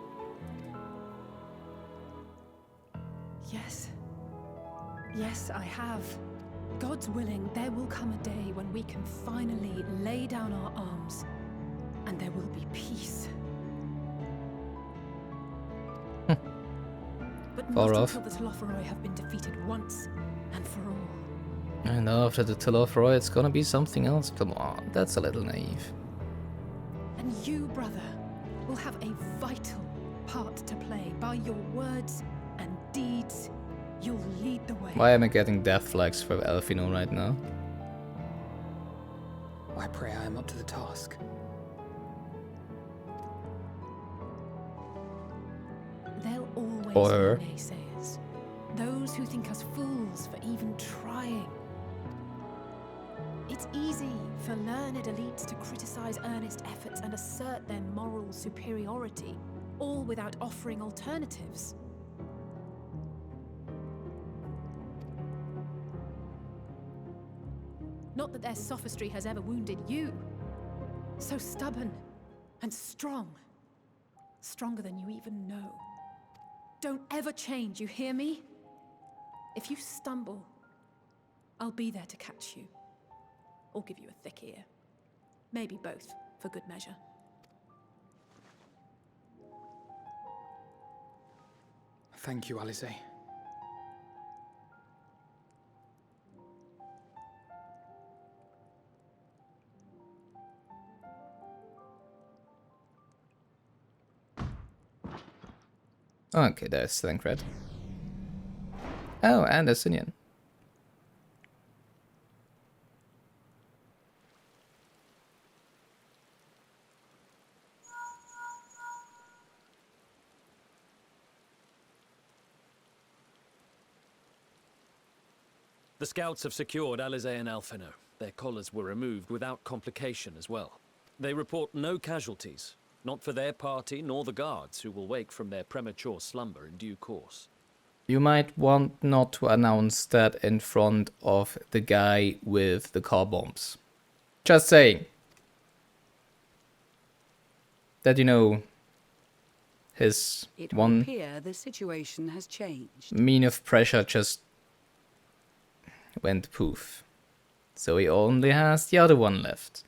Yes, I have. God's willing, there will come a day when we can finally lay down our arms, and there will be peace. But not until the Telophoroi have been defeated once and for all. And after the Telophoroi, it's gonna be something else. Come on, that's a little naive. And you, brother, will have a vital part to play. By your words and deeds, you'll lead the way. Why am I getting death flags for Elfino right now? I pray I am up to the task. There'll always be naysayers. Those who think us fools for even trying. It's easy for learned elites to criticize earnest efforts and assert their moral superiority, all without offering alternatives. Not that their sophistry has ever wounded you. So stubborn and strong. Stronger than you even know. Don't ever change, you hear me? If you stumble, I'll be there to catch you. Or give you a thick ear. Maybe both, for good measure. Thank you, Alice. Okay, there's Thancred. Oh, and a Sinian. The scouts have secured Alize and Alfino. Their collars were removed without complication as well. They report no casualties, not for their party nor the guards, who will wake from their premature slumber in due course. You might want not to announce that in front of the guy with the car bombs. Just saying. That, you know, his it would appear the situation has changed. mean of pressure just went poof. So he only has the other one left.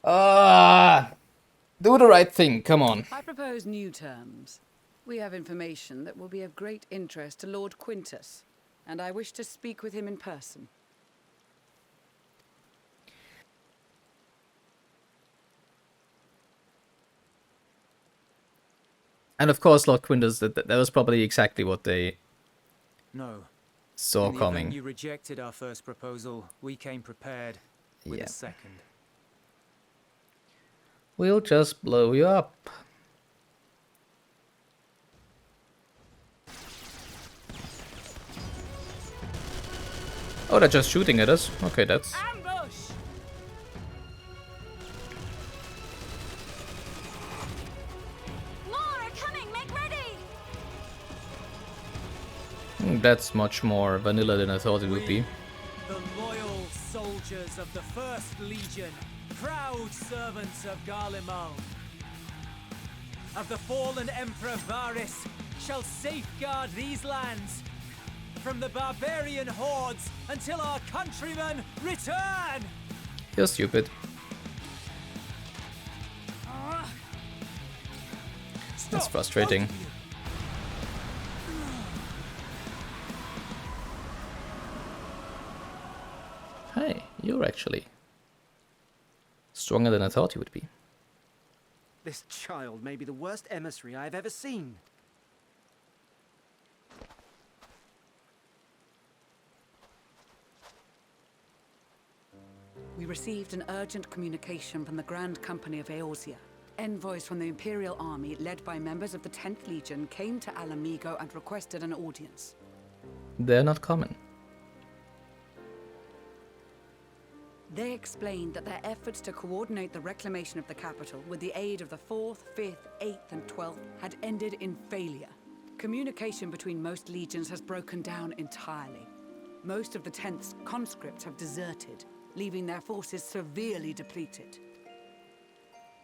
Do the right thing, come on. I propose new terms. We have information that will be of great interest to Lord Quintus, and I wish to speak with him in person. And of course, Lord Quintus, that was probably exactly what they saw coming. When you rejected our first proposal, we came prepared with a second. We'll just blow you up. Oh, they're just shooting at us. Okay, that's... Ambush! More are coming, make ready! That's much more vanilla than I thought it would be. The loyal soldiers of the First Legion, proud servants of Garlemald, of the fallen Emperor Varys, shall safeguard these lands from the barbarian hordes until our countrymen return! You're stupid. That's frustrating. Hey, you're actually stronger than I thought you would be. This child may be the worst emissary I have ever seen. We received an urgent communication from the Grand Company of Eorzea. Envoys from the Imperial Army, led by members of the 10th Legion, came to Alamigo and requested an audience. They're not common. They explained that their efforts to coordinate the reclamation of the capital with the aid of the 4th, 5th, 8th and 12th had ended in failure. Communication between most legions has broken down entirely. Most of the 10th's conscripts have deserted, leaving their forces severely depleted.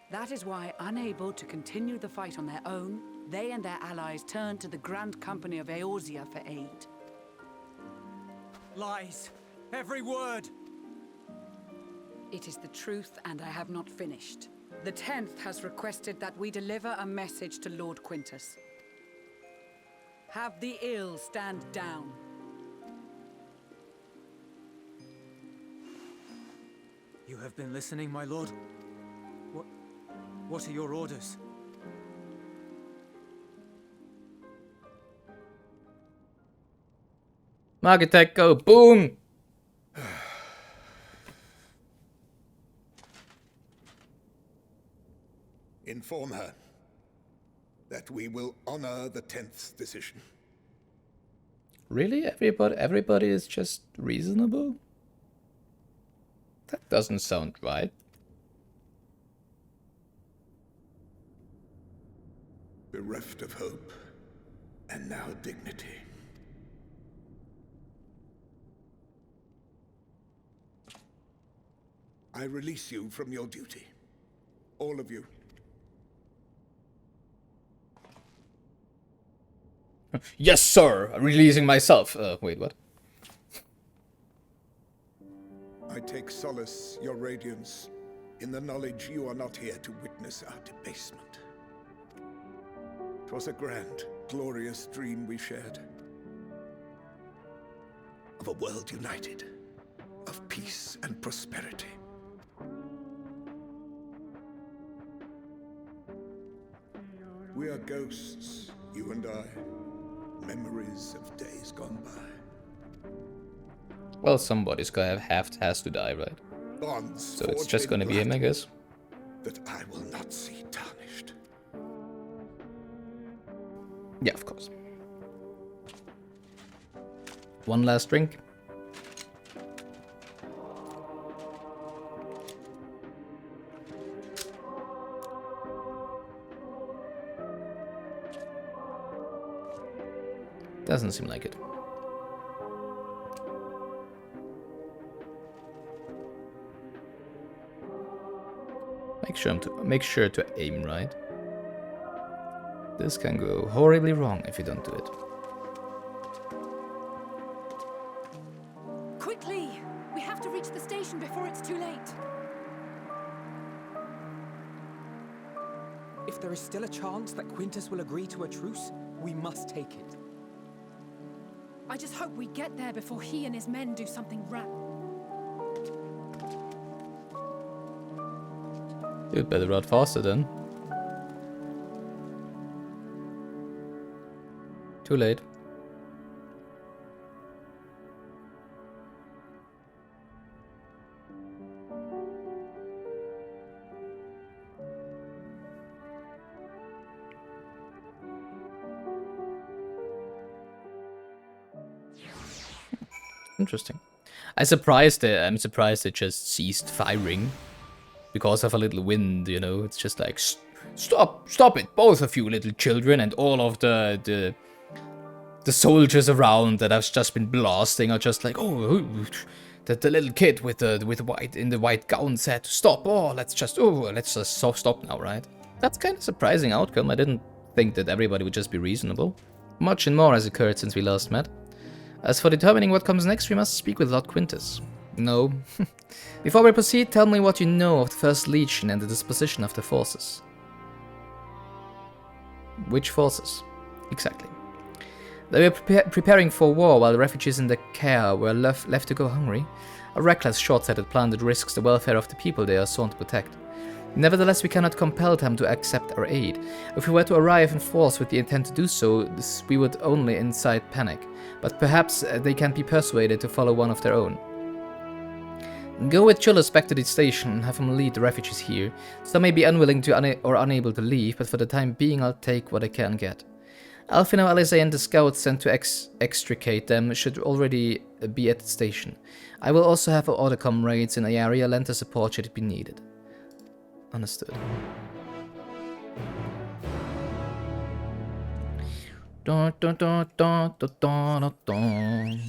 That is why, unable to continue the fight on their own, they and their allies turned to the Grand Company of Eorzea for aid. Lies. Every word. It is the truth, and I have not finished. The 10th has requested that we deliver a message to Lord Quintus. Have the ill stand down. You have been listening, my lord? What are your orders? Architect, go boom! Inform her that we will honor the 10th's decision. Really? Everybody is just reasonable? That doesn't sound right. Bereft of hope, and now dignity. I release you from your duty. All of you. Yes, sir! Releasing myself. Wait, what? I take solace, your radiance, in the knowledge you are not here to witness our debasement. 'Twas a grand, glorious dream we shared. Of a world united, of peace and prosperity. We are ghosts, you and I. Memories of days gone by. Well, somebody's gonna has to die, right? Bonds so it's just gonna be him, I guess. That I will not see tarnished. Yeah, of course. One last drink. Doesn't seem like it. Make sure to aim right. This can go horribly wrong if you don't do it. Quickly! We have to reach the station before it's too late. If there is still a chance that Quintus will agree to a truce, we must take it. I just hope we get there before he and his men do something rash. You'd better run faster then. Too late. Interesting. I'm surprised they just ceased firing because of a little wind, you know. It's just like, stop it, both of you little children, and all of the soldiers around that have just been blasting are just like, oh, the little kid with the white gown said stop. Let's just stop now, right? That's kind of surprising outcome. I didn't think that everybody would just be reasonable. Much and more has occurred since we last met. As for determining what comes next, we must speak with Lord Quintus. No. Before we proceed, tell me what you know of the First Legion and the disposition of the forces. Which forces? Exactly. They were preparing for war while the refugees in the Care were left to go hungry. A reckless, short-sighted plan that risks the welfare of the people they are sworn to protect. Nevertheless, we cannot compel them to accept our aid. If we were to arrive in force with the intent to do so, we would only incite panic. But perhaps they can be persuaded to follow one of their own. Go with Jullus back to the station and have him lead the refugees here. Some may be unwilling to or unable to leave, but for the time being I'll take what I can get. Alphino, Alizé and the scouts sent to extricate them should already be at the station. I will also have other comrades in the area lend their support should it be needed. Understood. Dun, dun, dun, dun, dun, dun, dun.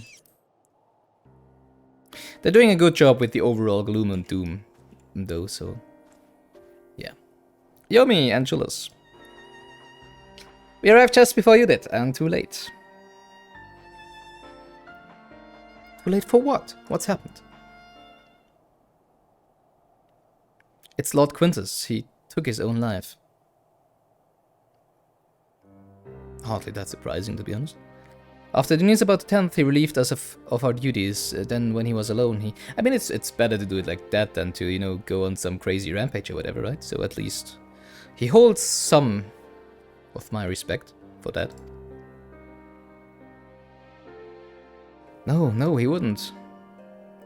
They're doing a good job with the overall gloom and doom, though, so yeah. Yomi and Jullus. We arrived just before you did, and too late. Too late for what? What's happened? It's Lord Quintus. He took his own life. Hardly that surprising, to be honest. After the news about the 10th, he relieved us of our duties. Then when he was alone, I mean, it's better to do it like that than to, you know, go on some crazy rampage or whatever, right? So at least he holds some of my respect for that. No, he wouldn't.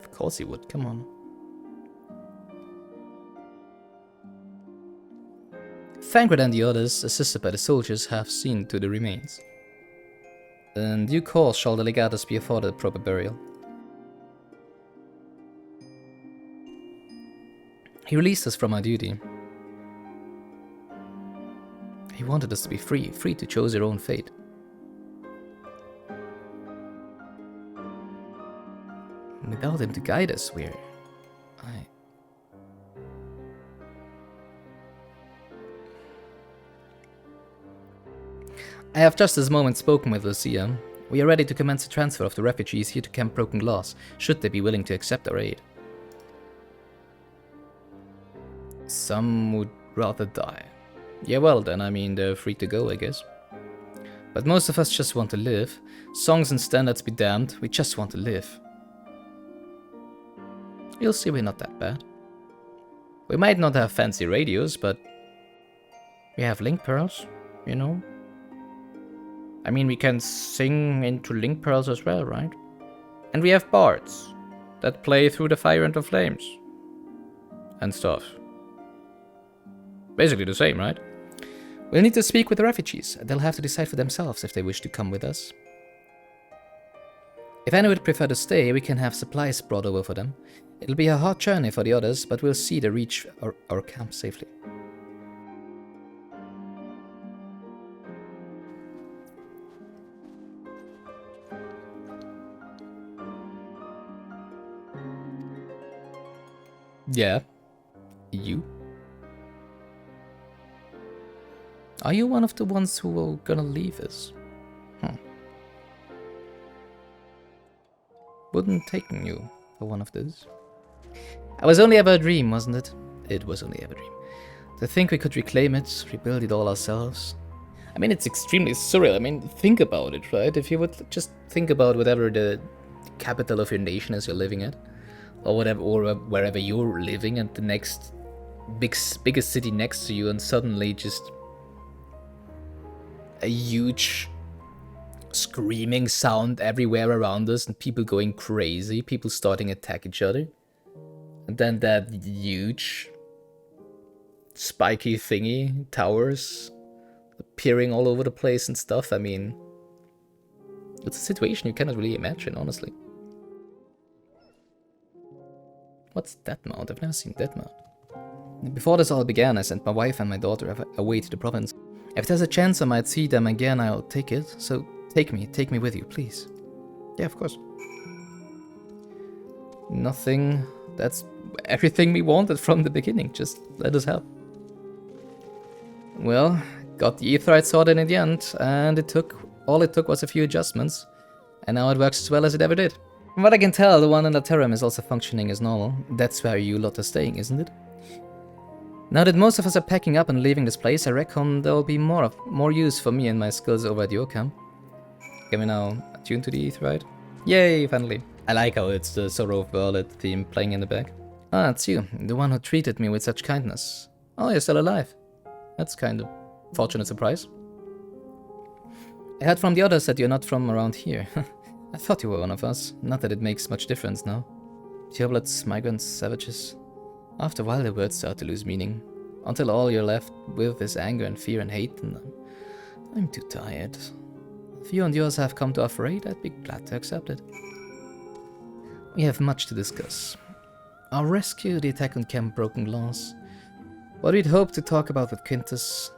Of course he would, come on. Thancred and the others, assisted by the soldiers, have seen to the remains. In due course shall the legatus be afforded proper burial. He released us from our duty. He wanted us to be free to choose our own fate. Without him to guide us, I have just this moment spoken with Lucia. We are ready to commence the transfer of the refugees here to Camp Broken Glass, should they be willing to accept our aid. Some would rather die. Yeah, well then, I mean, they're free to go, I guess. But most of us just want to live. Songs and standards be damned, we just want to live. You'll see we're not that bad. We might not have fancy radios, but we have link pearls, you know? I mean, we can sing into link pearls as well, right? And we have bards that play through the fire and the flames. And stuff. Basically the same, right? We'll need to speak with the refugees. They'll have to decide for themselves if they wish to come with us. If any would prefer to stay, we can have supplies brought over for them. It'll be a hard journey for the others, but we'll see they reach our camp safely. Yeah. You? Are you one of the ones who are gonna leave us? Wouldn't taken you for one of those. It was only ever a dream, wasn't it? It was only ever a dream. To think we could reclaim it, rebuild it all ourselves. I mean, it's extremely surreal. I mean, think about it, right? If you would just think about whatever the capital of your nation is you're living at, or whatever, or wherever you're living, and the next biggest city next to you, and suddenly just a huge screaming sound everywhere around us, and people going crazy, people starting to attack each other, and then that huge spiky thingy, towers appearing all over the place and stuff. I mean, it's a situation you cannot really imagine, honestly. What's that mount? I've never seen that mount. Before this all began, I sent my wife and my daughter away to the province. If there's a chance I might see them again, I'll take it, so take me with you, please. Yeah, of course. Nothing, that's everything we wanted from the beginning, just let us help. Well, got the Aetheryte sorted in the end, and all it took was a few adjustments, and now it works as well as it ever did. From what I can tell, the one in Laterum is also functioning as normal. That's where you lot are staying, isn't it? Now that most of us are packing up and leaving this place, I reckon there will be more use for me and my skills over at your camp. Can we now attune to the Aetheryte? Yay, finally. I like how it's the Sorrow of Berlet theme playing in the back. Ah, it's you, the one who treated me with such kindness. Oh, you're still alive. That's kind of fortunate surprise. I heard from the others that you're not from around here. I thought you were one of us, not that it makes much difference now. Purebloods, migrants, savages. After a while the words start to lose meaning, until all you're left with is anger and fear and hate, and I'm too tired. If you and yours have come to offer aid, I'd be glad to accept it. We have much to discuss. Our rescue, the attack on Camp Broken Glass, what we'd hoped to talk about with Quintus.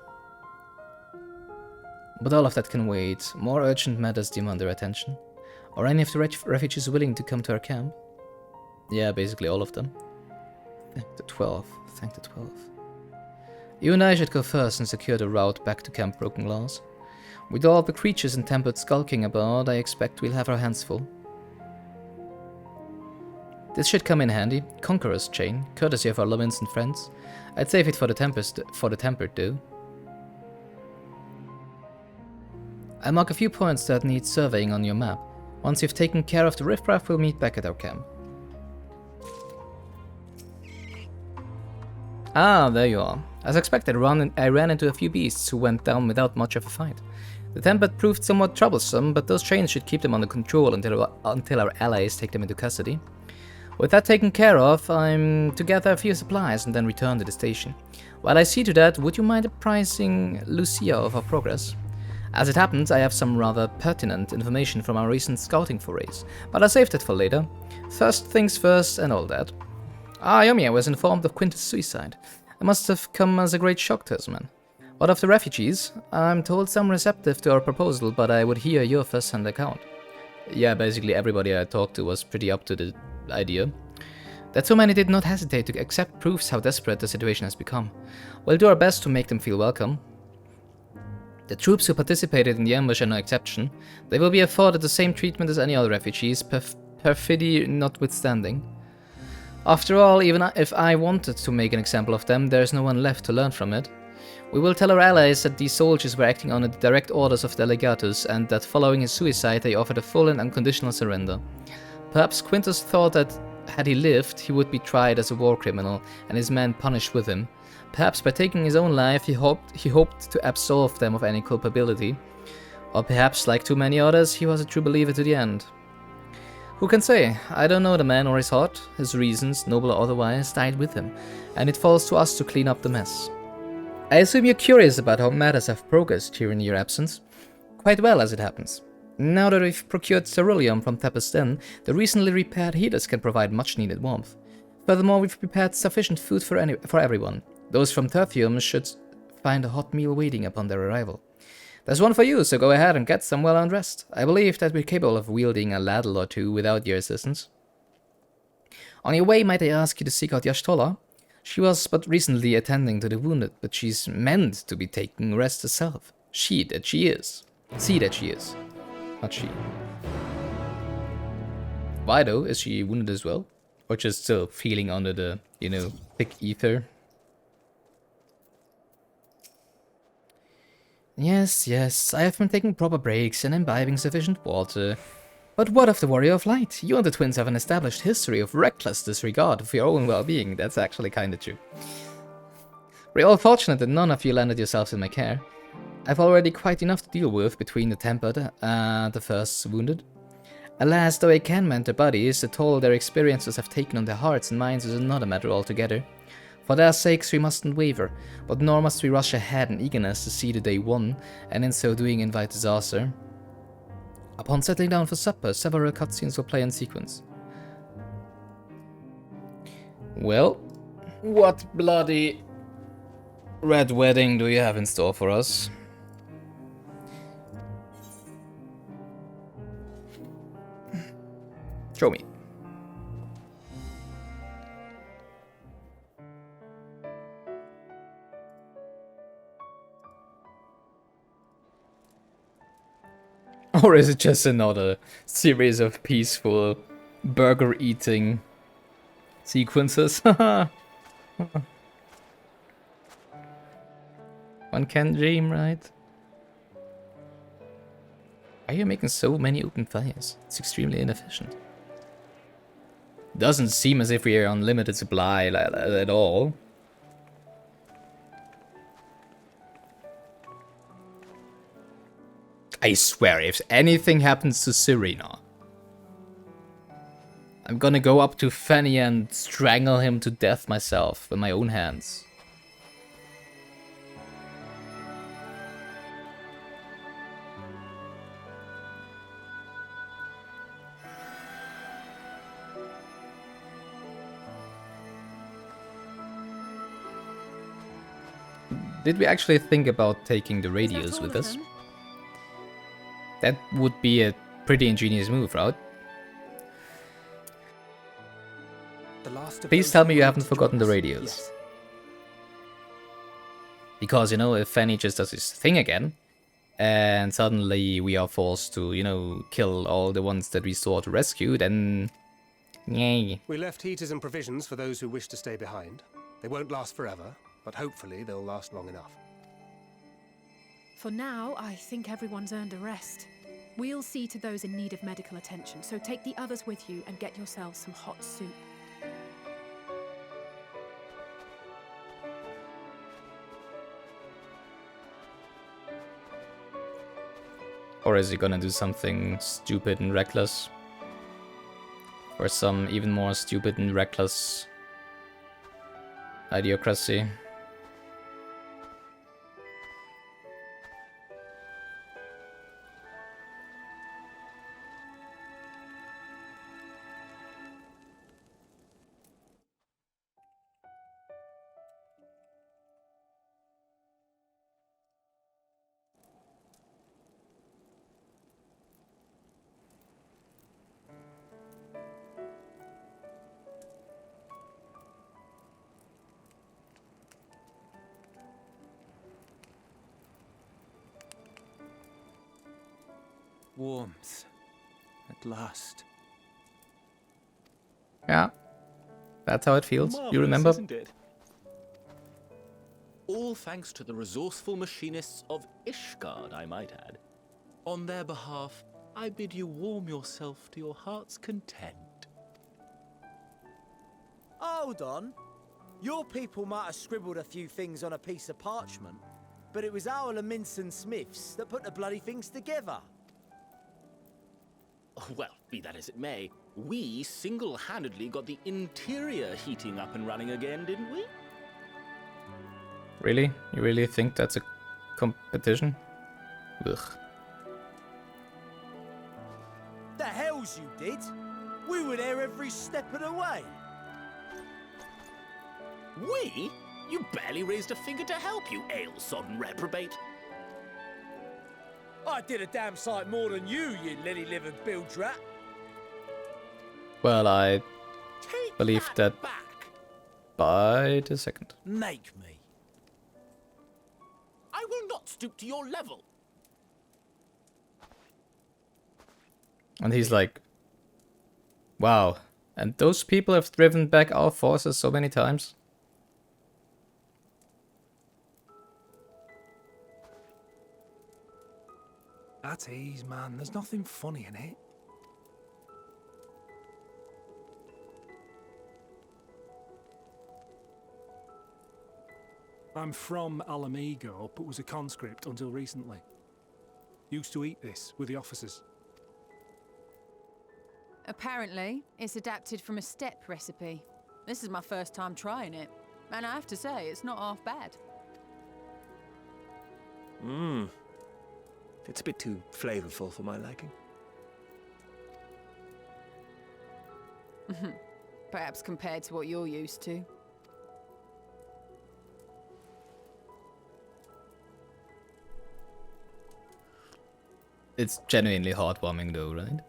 But all of that can wait. More urgent matters demand our attention. Are any of the refugees willing to come to our camp? Yeah, basically all of them. Thank the 12. Thank the 12. You and I should go first and secure the route back to Camp Broken Glass. With all the creatures and tempered skulking about, I expect we'll have our hands full. This should come in handy. Conqueror's Chain, courtesy of our Lomins and friends. I'd save it for the tempered though. I'll mark a few points that need surveying on your map. Once you've taken care of the riffraff, we'll meet back at our camp. Ah, there you are. As expected, I ran into a few beasts who went down without much of a fight. The tempered proved somewhat troublesome, but those chains should keep them under control until our allies take them into custody. With that taken care of, I'm to gather a few supplies and then return to the station. While I see to that, would you mind apprising Lucia of our progress? As it happens, I have some rather pertinent information from our recent scouting forays, but I'll save that for later. First things first and all that. Ah, Yomi, I was informed of Quintus' suicide. It must have come as a great shock to us, man. What of the refugees? I'm told some receptive to our proposal, but I would hear your first-hand account. Yeah, basically everybody I talked to was pretty up to the idea. That so many did not hesitate to accept proves how desperate the situation has become. We'll do our best to make them feel welcome. The troops who participated in the ambush are no exception. They will be afforded the same treatment as any other refugees, perfidy notwithstanding. After all, even if I wanted to make an example of them, there is no one left to learn from it. We will tell our allies that these soldiers were acting under the direct orders of the Legatus, and that following his suicide they offered a full and unconditional surrender. Perhaps Quintus thought that, had he lived, he would be tried as a war criminal, and his men punished with him. Perhaps by taking his own life he hoped to absolve them of any culpability. Or perhaps, like too many others, he was a true believer to the end. Who can say? I don't know the man or his heart. His reasons, noble or otherwise, died with him, and it falls to us to clean up the mess. I assume you're curious about how matters have progressed here in your absence. Quite well, as it happens. Now that we've procured ceruleum from Tepestin, the recently repaired heaters can provide much-needed warmth. Furthermore, we've prepared sufficient food for everyone. Those from Tertium should find a hot meal waiting upon their arrival. There's one for you, so go ahead and get some well-earned rest. I believe that we're capable of wielding a ladle or two without your assistance. On your way, might I ask you to seek out Y'shtola? She was but recently attending to the wounded, but she's meant to be taking rest herself. She that she is. See that she is. Not she. Why though? Is she wounded as well? Or just still feeling under the, you know, thick ether? Yes, I have been taking proper breaks and imbibing sufficient water. But what of the Warrior of Light? You and the twins have an established history of reckless disregard for your own well-being. That's actually kinda true. We're all fortunate that none of you landed yourselves in my care. I've already quite enough to deal with between the tempered and the first wounded. Alas, though I can mend their bodies, the toll their experiences have taken on their hearts and minds is another matter altogether. For their sakes we mustn't waver, but nor must we rush ahead in eagerness to see the day won, and in so doing invite disaster. Upon settling down for supper, several cutscenes will play in sequence. Well, what bloody red wedding do you have in store for us? Show me. Or is it just another series of peaceful burger eating sequences? One can dream, right? Why are you making so many open fires? It's extremely inefficient. Doesn't seem as if we are on limited supply at all. I swear, if anything happens to Serena, I'm gonna go up to Fanny and strangle him to death myself with my own hands. Did we actually think about taking the radios with us? That would be a pretty ingenious move, right? Please tell me you haven't forgotten the radios. Yes. Because, you know, if Fanny just does his thing again, and suddenly we are forced to, you know, kill all the ones that we saw to rescue, then... yay. We left heaters and provisions for those who wish to stay behind. They won't last forever, but hopefully they'll last long enough. For now, I think everyone's earned a rest. We'll see to those in need of medical attention, so take the others with you and get yourselves some hot soup. Or is he gonna do something stupid and reckless? Or some even more stupid and reckless idiocracy? Warmth. At last. Yeah. That's how it feels. Marvelous, you remember? Isn't it? All thanks to the resourceful machinists of Ishgard, I might add. On their behalf, I bid you warm yourself to your heart's content. Hold on. Your people might have scribbled a few things on a piece of parchment, but it was our Minson Smiths that put the bloody things together. Well, be that as it may, we single-handedly got the interior heating up and running again, didn't we? Really? You really think that's a competition? Ugh. The hells you did! We were there every step of the way! We? You barely raised a finger to help, you ale-sodden reprobate. I did a damn sight more than you lily-livered bilge rat. Well, I... Take believe that by the second. Make me. I will not stoop to your level. And he's like, wow. And those people have driven back our forces so many times. At ease, man. There's nothing funny in it. I'm from Alamigo, but was a conscript until recently. Used to eat this with the officers. Apparently, it's adapted from a steppe recipe. This is my first time trying it, and I have to say, it's not half bad. Mmm. It's a bit too flavorful for my liking. Perhaps compared to what you're used to. It's genuinely heartwarming though, right?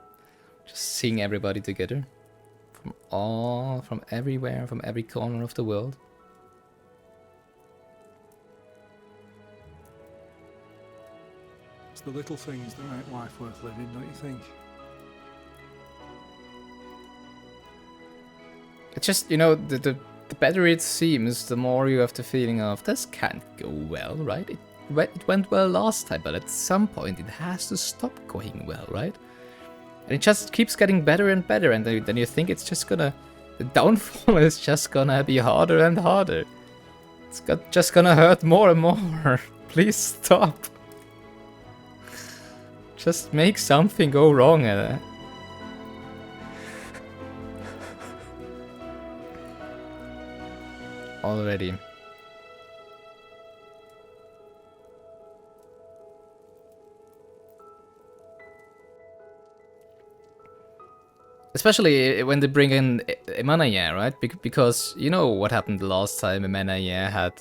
Just seeing everybody together. From everywhere, from every corner of the world. It's the little things that make life worth living, don't you think? It's just, you know, the better it seems, the more you have the feeling of, this can't go well, right? It went well last time, but at some point it has to stop going well, right? And it just keeps getting better and better, and then you think it's just gonna... The downfall is just gonna be harder and harder. It's just gonna hurt more and more. Please stop. Just make something go wrong. Already. Especially when they bring in Emanaya, right? Because you know what happened the last time Emanaya had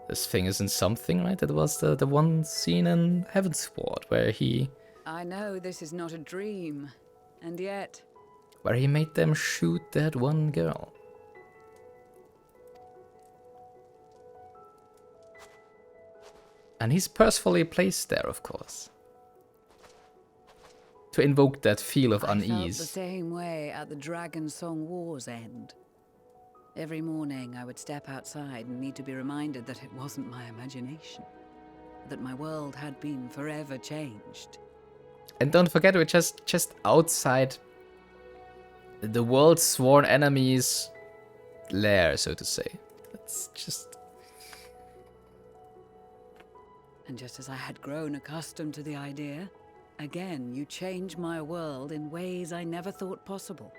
this fingers in something, right? That was the one scene in Heavensward where he... I know this is not a dream, and yet... Where he made them shoot that one girl. And he's purposefully placed there, of course. To invoke that feel of unease. I felt the same way at the Dragon Song War's end. Every morning I would step outside and need to be reminded that it wasn't my imagination. That my world had been forever changed. And don't forget, we're just outside the world's sworn enemy's lair, so to say. It's just... And just as I had grown accustomed to the idea, again you change my world in ways I never thought possible.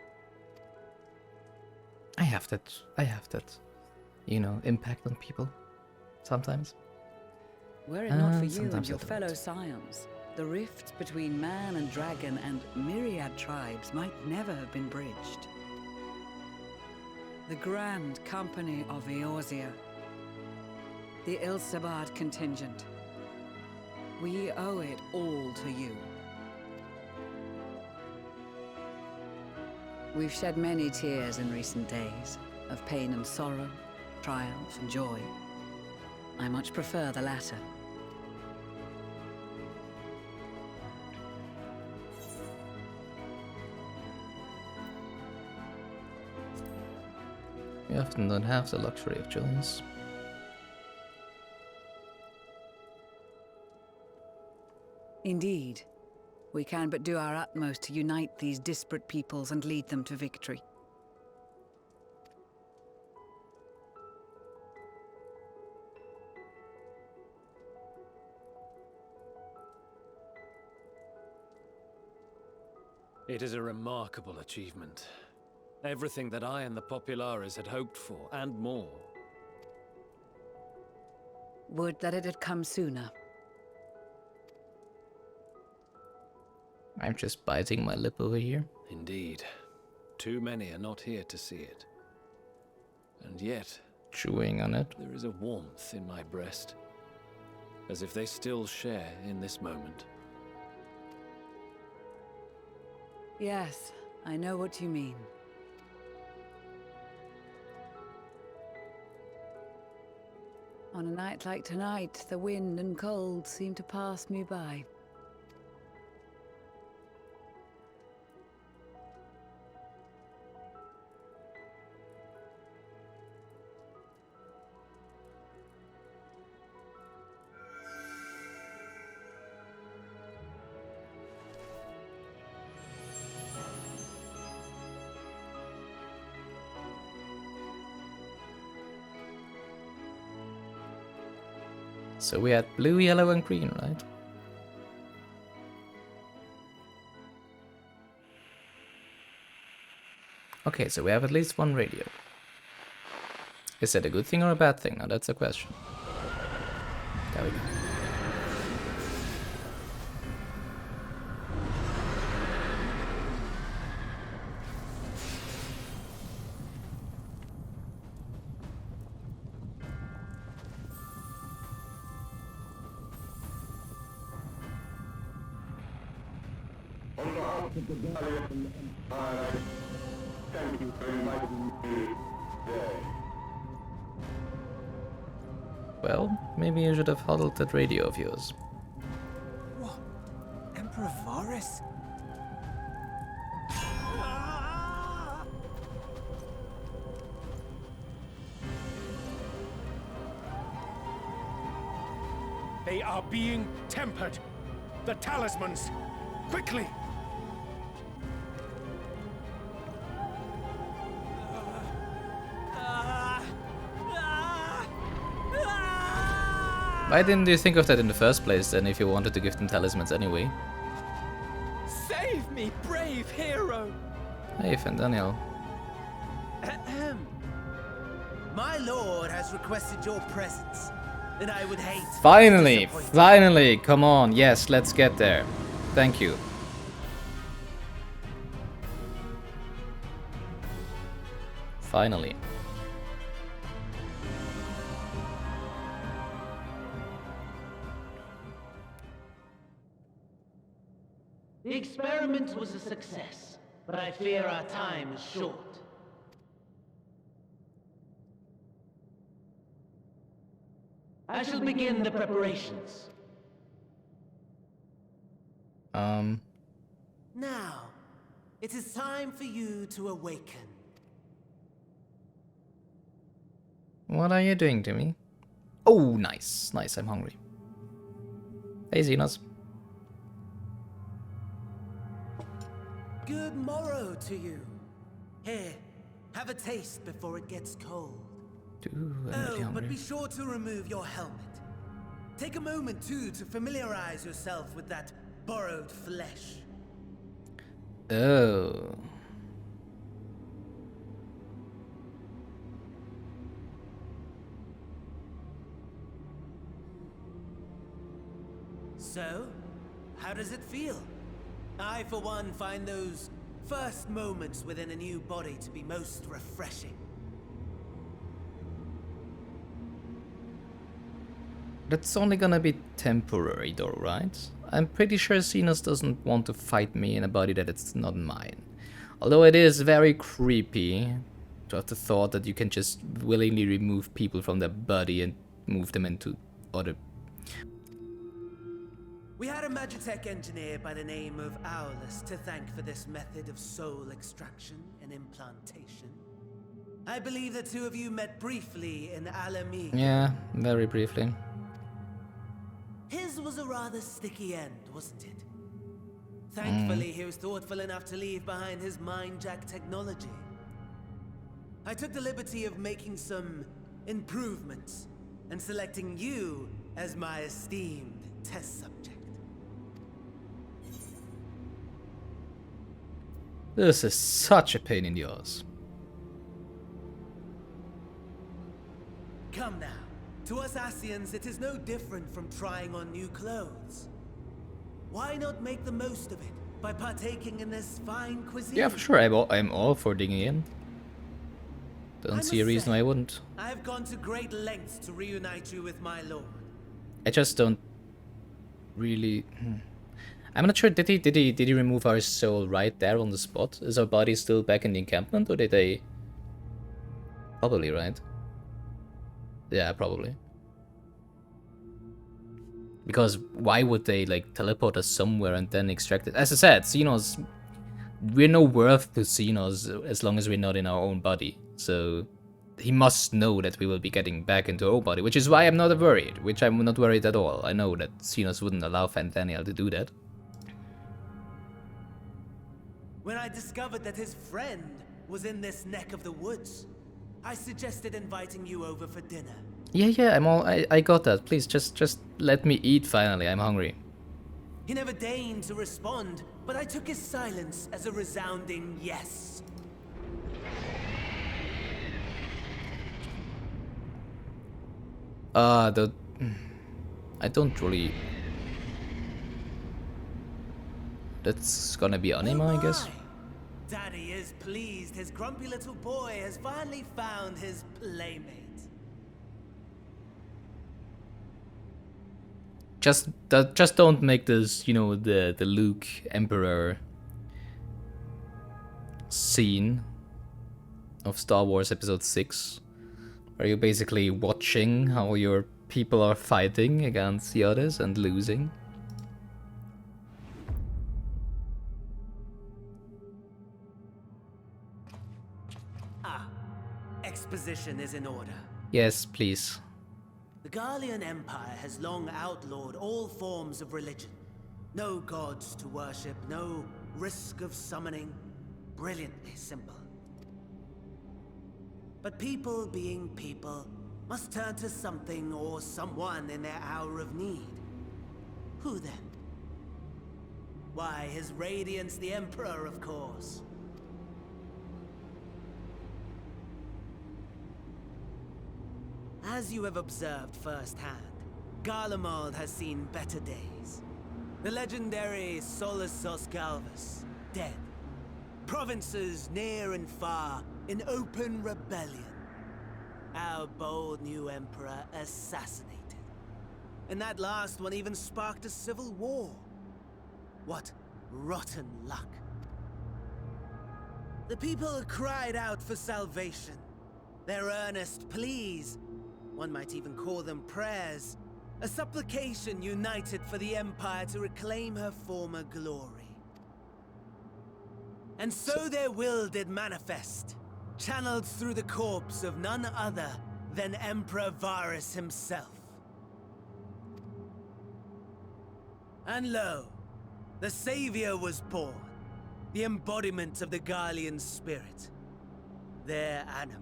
I have that, you know, impact on people. Sometimes. Were it not for you and your fellow scions, the rifts between man and dragon and myriad tribes might never have been bridged. The Grand Company of Eorzea. The Ilsabard contingent. We owe it all to you. We've shed many tears in recent days, of pain and sorrow, triumph and joy. I much prefer the latter. We often don't have the luxury of choice. Indeed. We can but do our utmost to unite these disparate peoples and lead them to victory. It is a remarkable achievement. Everything that I and the Populares had hoped for, and more. Would that it had come sooner. I'm just biting my lip over here. Indeed. Too many are not here to see it. And yet... Chewing on it. There is a warmth in my breast. As if they still share in this moment. Yes, I know what you mean. On a night like tonight, the wind and cold seem to pass me by. So we had blue, yellow, and green, right? Okay, so we have at least one radio. Is that a good thing or a bad thing? Now that's a question. There we go. Thank you for inviting me today. Well, maybe you should have huddled that radio of yours. What? Emperor Varus? They are being tempered. The talismans. Quickly! Why didn't you think of that in the first place then, if you wanted to give them talismans anyway? Save me, brave hero! Hey, Daniel. My lord has requested your presence, and I would hate... Finally! Finally! Come on, yes, let's get there. Thank you. Finally. The experiment was a success, but I fear our time is short. I shall begin the preparations. Now, it is time for you to awaken. What are you doing to me? Oh, nice. Nice, I'm hungry. Hey, Xenos. Good morrow to you. Here, have a taste before it gets cold. But be sure to remove your helmet. Take a moment, too, to familiarize yourself with that borrowed flesh. Oh. So, how does it feel? I, for one, find those first moments within a new body to be most refreshing. That's only gonna be temporary though, right? I'm pretty sure Xenos doesn't want to fight me in a body that it's not mine. Although it is very creepy to have the thought that you can just willingly remove people from their body and move them into other... We had a Magitech engineer by the name of Owlus to thank for this method of soul extraction and implantation. I believe the two of you met briefly in Alameda. Yeah, very briefly. His was a rather sticky end, wasn't it? Thankfully, he was thoughtful enough to leave behind his mind-jack technology. I took the liberty of making some improvements and selecting you as my esteemed test subject. This is such a pain in the ass. Come now. To us Asians, it is no different from trying on new clothes. Why not make the most of it by partaking in this fine cuisine? Yeah, for sure. I'm all for digging in. Don't see a reason why I wouldn't. I have gone to great lengths to reunite you with my lord. I just don't really... I'm not sure, did he remove our soul right there on the spot? Is our body still back in the encampment, or did they... Probably, right? Yeah, probably. Because why would they like teleport us somewhere and then extract it? As I said, Xenos, we're no worth to Xenos as long as we're not in our own body. So he must know that we will be getting back into our own body, which is why I'm not worried. Which I'm not worried at all. I know that Xenos wouldn't allow Fandaniel to do that. When I discovered that his friend was in this neck of the woods, I suggested inviting you over for dinner. Yeah, I got that. Please, just let me eat finally. I'm hungry. He never deigned to respond, but I took his silence as a resounding yes. I don't really... That's gonna be anima, I guess. Daddy is pleased his grumpy little boy has finally found his playmate. Just don't make this, you know, the Luke Emperor scene of Star Wars Episode 6, where you're basically watching how your people are fighting against the others and losing. Exposition is in order. Yes, please. The Garlean Empire has long outlawed all forms of religion. No gods to worship, no risk of summoning. Brilliantly simple. But people being people must turn to something or someone in their hour of need. Who then? Why, His Radiance the Emperor, of course. As you have observed firsthand, Garlemald has seen better days. The legendary Solasos Galvus, dead. Provinces near and far in open rebellion. Our bold new emperor assassinated. And that last one even sparked a civil war. What rotten luck. The people cried out for salvation. Their earnest pleas, one might even call them prayers, a supplication united for the Empire to reclaim her former glory. And so their will did manifest, channeled through the corpse of none other than Emperor Varus himself. And lo, the Savior was born, the embodiment of the Garlean spirit, their anima.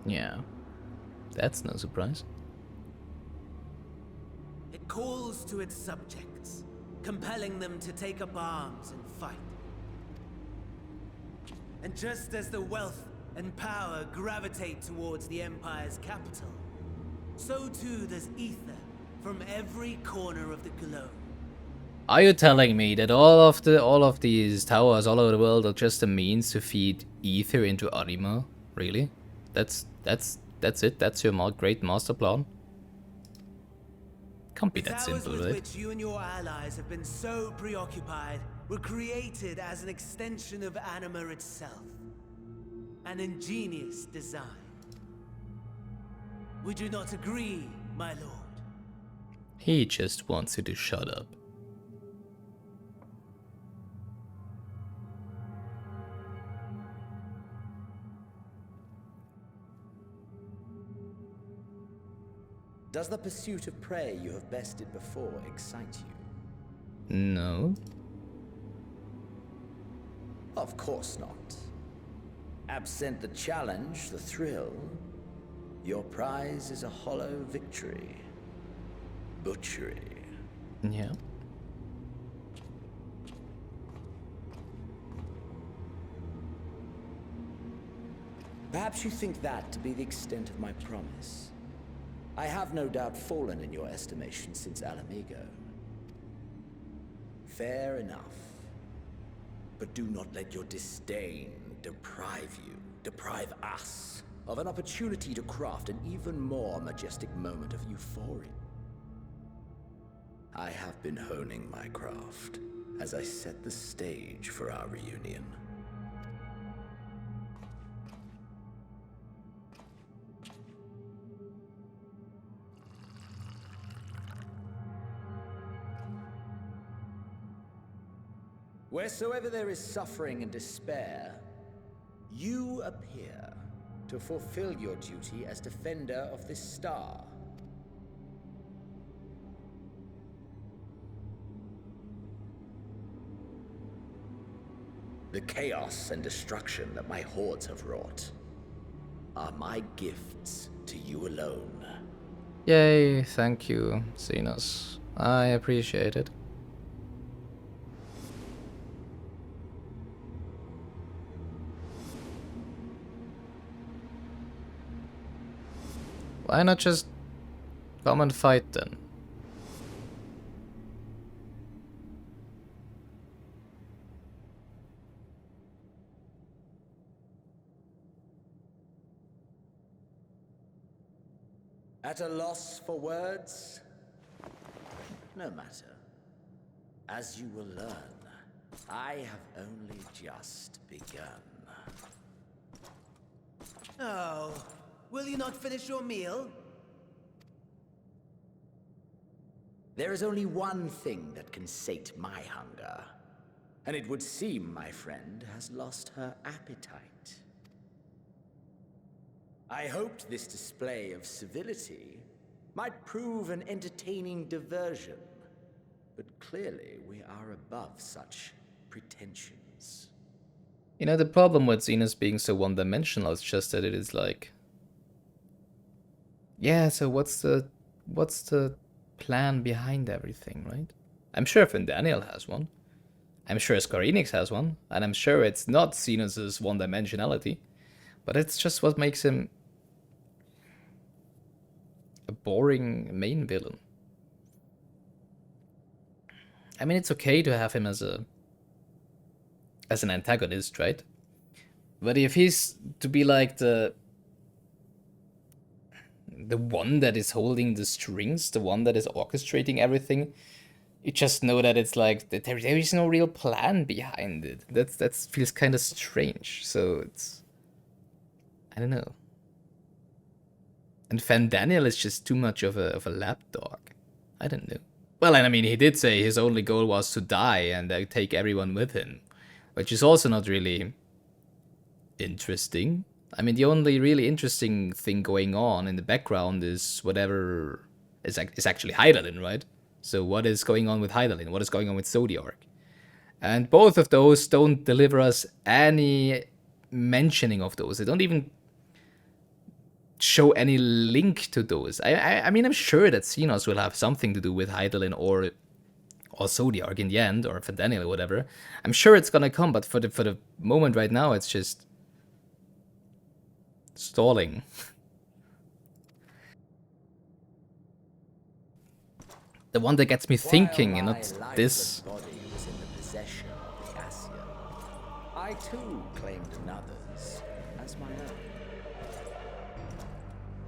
Yeah, that's no surprise. It calls to its subjects, compelling them to take up arms and fight. And just as the wealth and power gravitate towards the Empire's capital, so too does ether from every corner of the globe. Are you telling me that all of these towers all over the world are just a means to feed ether into anima? Really? That's it? That's your great master plan? Can't be that simple, with right? Which you and your allies have been so preoccupied were created as an extension of anima itself. An ingenious design. Would you not agree, my lord? He just wants you to shut up. Does the pursuit of prey you have bested before excite you? No. Of course not. Absent the challenge, the thrill, your prize is a hollow victory. Butchery. Yeah. Perhaps you think that to be the extent of my promise. I have no doubt fallen in your estimation since Alamigo. Fair enough. But do not let your disdain deprive us, of an opportunity to craft an even more majestic moment of euphoria. I have been honing my craft as I set the stage for our reunion. Wheresoever there is suffering and despair, you appear to fulfill your duty as defender of this star. The chaos and destruction that my hordes have wrought are my gifts to you alone. Yay, thank you, Xenos. I appreciate it. Why not just come and fight then? At a loss for words? No matter. As you will learn, I have only just begun. Oh, will you not finish your meal? There is only one thing that can sate my hunger, and it would seem my friend has lost her appetite. I hoped this display of civility might prove an entertaining diversion, but clearly we are above such pretensions. You know, the problem with Xenos being so one-dimensional is just that it is like... Yeah, so what's the plan behind everything, right? I'm sure Daniel has one. I'm sure Square Enix has one. And I'm sure it's not Xenos' one-dimensionality. But it's just what makes him a boring main villain. I mean, it's okay to have him as an antagonist, right? But if he's to be like the one that is holding the strings, the one that is orchestrating everything, you just know that it's like that there is no real plan behind it. That feels kind of strange. So it's, I don't know. And Daniel is just too much of a lapdog. I don't know. Well, and I mean, he did say his only goal was to die and take everyone with him, which is also not really interesting. I mean, the only really interesting thing going on in the background is whatever is actually Hydaelyn, right? So what is going on with Hydaelyn? What is going on with Zodiark? And both of those don't deliver us any mentioning of those. They don't even show any link to those. I mean, I'm sure that Xenos will have something to do with Hydaelyn or Zodiark in the end, or Daniel or whatever. I'm sure it's gonna come, but for the moment right now, it's just stalling. The one that gets me thinking, and not this. I too claimed another's as my own.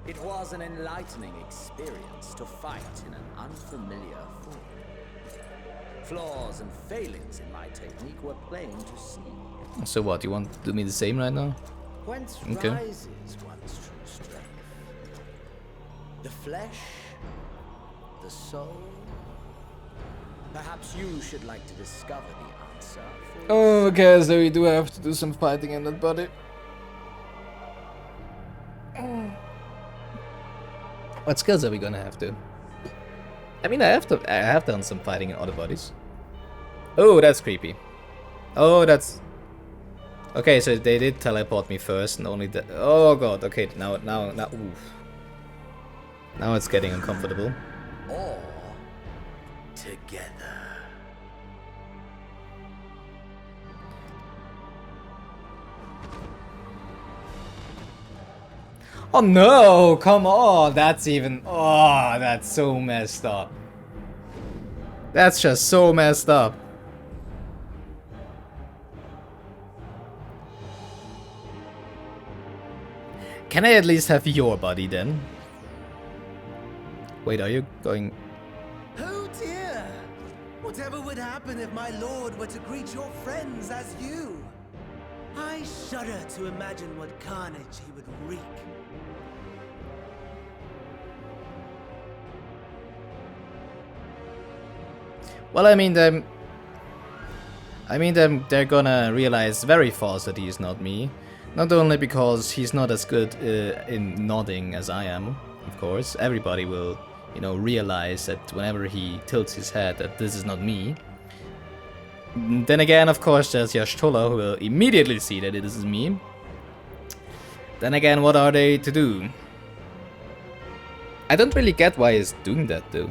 It was an enlightening experience to fight in an unfamiliar form. Flaws and failings in my technique were plain to see. So what, you want to do me the same right now? Whence okay. rises one's true strength? The flesh? The soul? Perhaps you should like to discover the answer. Oh, okay, so we do have to do some fighting in that body. What skills are we gonna have to? I mean, I have done some fighting in other bodies. Oh, that's creepy. Oh, that's... Okay, so they did teleport me first and only that... Oh god, okay, now, oof. Now it's getting uncomfortable. All together. Oh no, come on, that's even... Oh, that's so messed up. That's just so messed up. Can I at least have your body then? Wait, are you going... Oh dear! Whatever would happen if my lord were to greet your friends as you? I shudder to imagine what carnage he would wreak. Well, I mean, I mean, they're gonna realize very fast that he's not me. Not only because he's not as good in nodding as I am, of course. Everybody will, you know, realize that whenever he tilts his head that this is not me. Then again, of course, there's Y'shtola who will immediately see that it is me. Then again, what are they to do? I don't really get why he's doing that, though.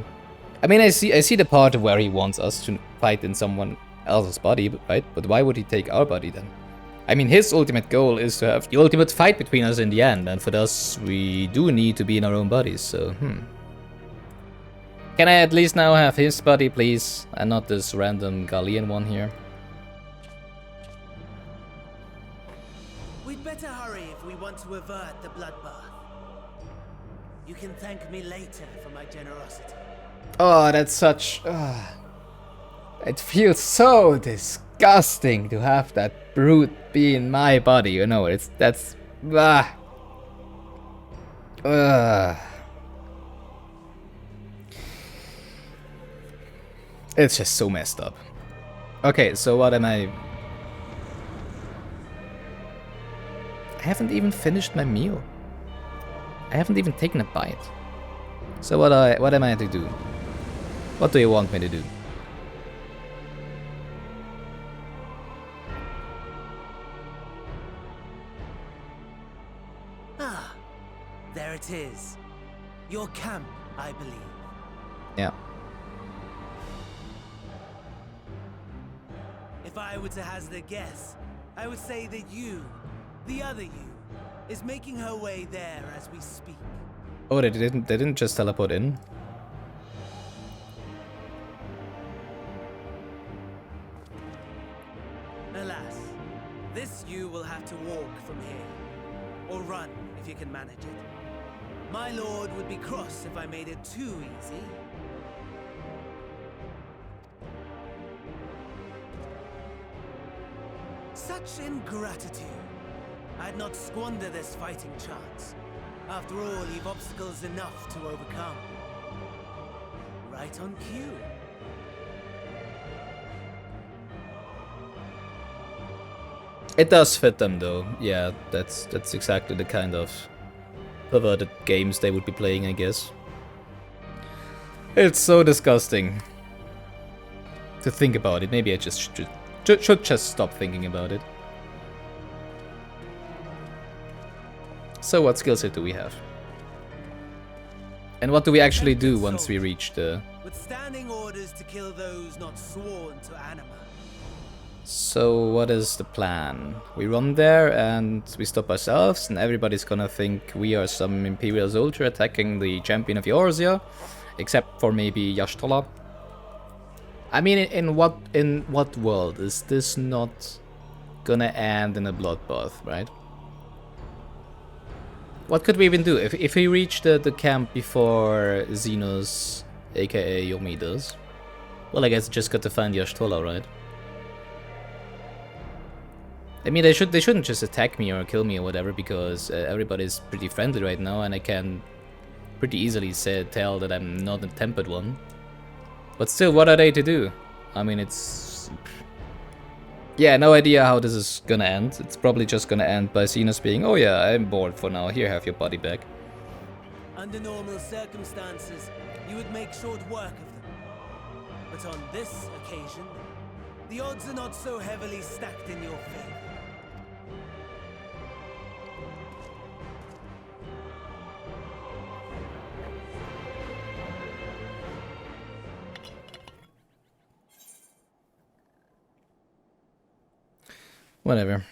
I mean, I see the part where he wants us to fight in someone else's body, right? But why would he take our body then? I mean, his ultimate goal is to have the ultimate fight between us in the end, and for us, we do need to be in our own bodies, so, Can I at least now have his body, please? And not this random Gallian one here? We'd better hurry if we want to avert the bloodbath. You can thank me later for my generosity. Oh, that's such... it feels so disgusting to have that brute be in my body, you know, that's... It's just so messed up. Okay, so what am I... I haven't even finished my meal. I haven't even taken a bite. So what am I to do? What do you want me to do? Ah, there it is. Your camp, I believe. Yeah. If I were to hazard a guess, I would say that you, the other you, is making her way there as we speak. Oh, they didn't just teleport in? Alas, this you will have to walk from here. Or run, if you can manage it. My lord would be cross if I made it too easy. Such ingratitude. I'd not squander this fighting chance. After all, you've obstacles enough to overcome. Right on cue. It does fit them though. Yeah, that's exactly the kind of perverted games they would be playing, I guess. It's so disgusting to think about it. Maybe I just should just stop thinking about it. So what skill set do we have? And what do we actually do once we reach the... With standing orders to kill those not sworn to anima. So what is the plan? We run there and we stop ourselves and everybody's gonna think we are some Imperial soldier attacking the champion of Eorzea, except for maybe Y'shtola. I mean, in what world is this not gonna end in a bloodbath, right? What could we even do if we reach the camp before Xenos, aka Yomi, does? Well, I guess just got to find Y'shtola, right? I mean, they shouldn't just attack me or kill me or whatever, because everybody's pretty friendly right now, and I can pretty easily tell that I'm not a tempered one. But still, what are they to do? I mean, it's... Yeah, no idea how this is gonna end. It's probably just gonna end by Xenos being, oh yeah, I'm bored for now, here, have your body back. Under normal circumstances, you would make short work of them. But on this occasion, the odds are not so heavily stacked in your favor. Whatever.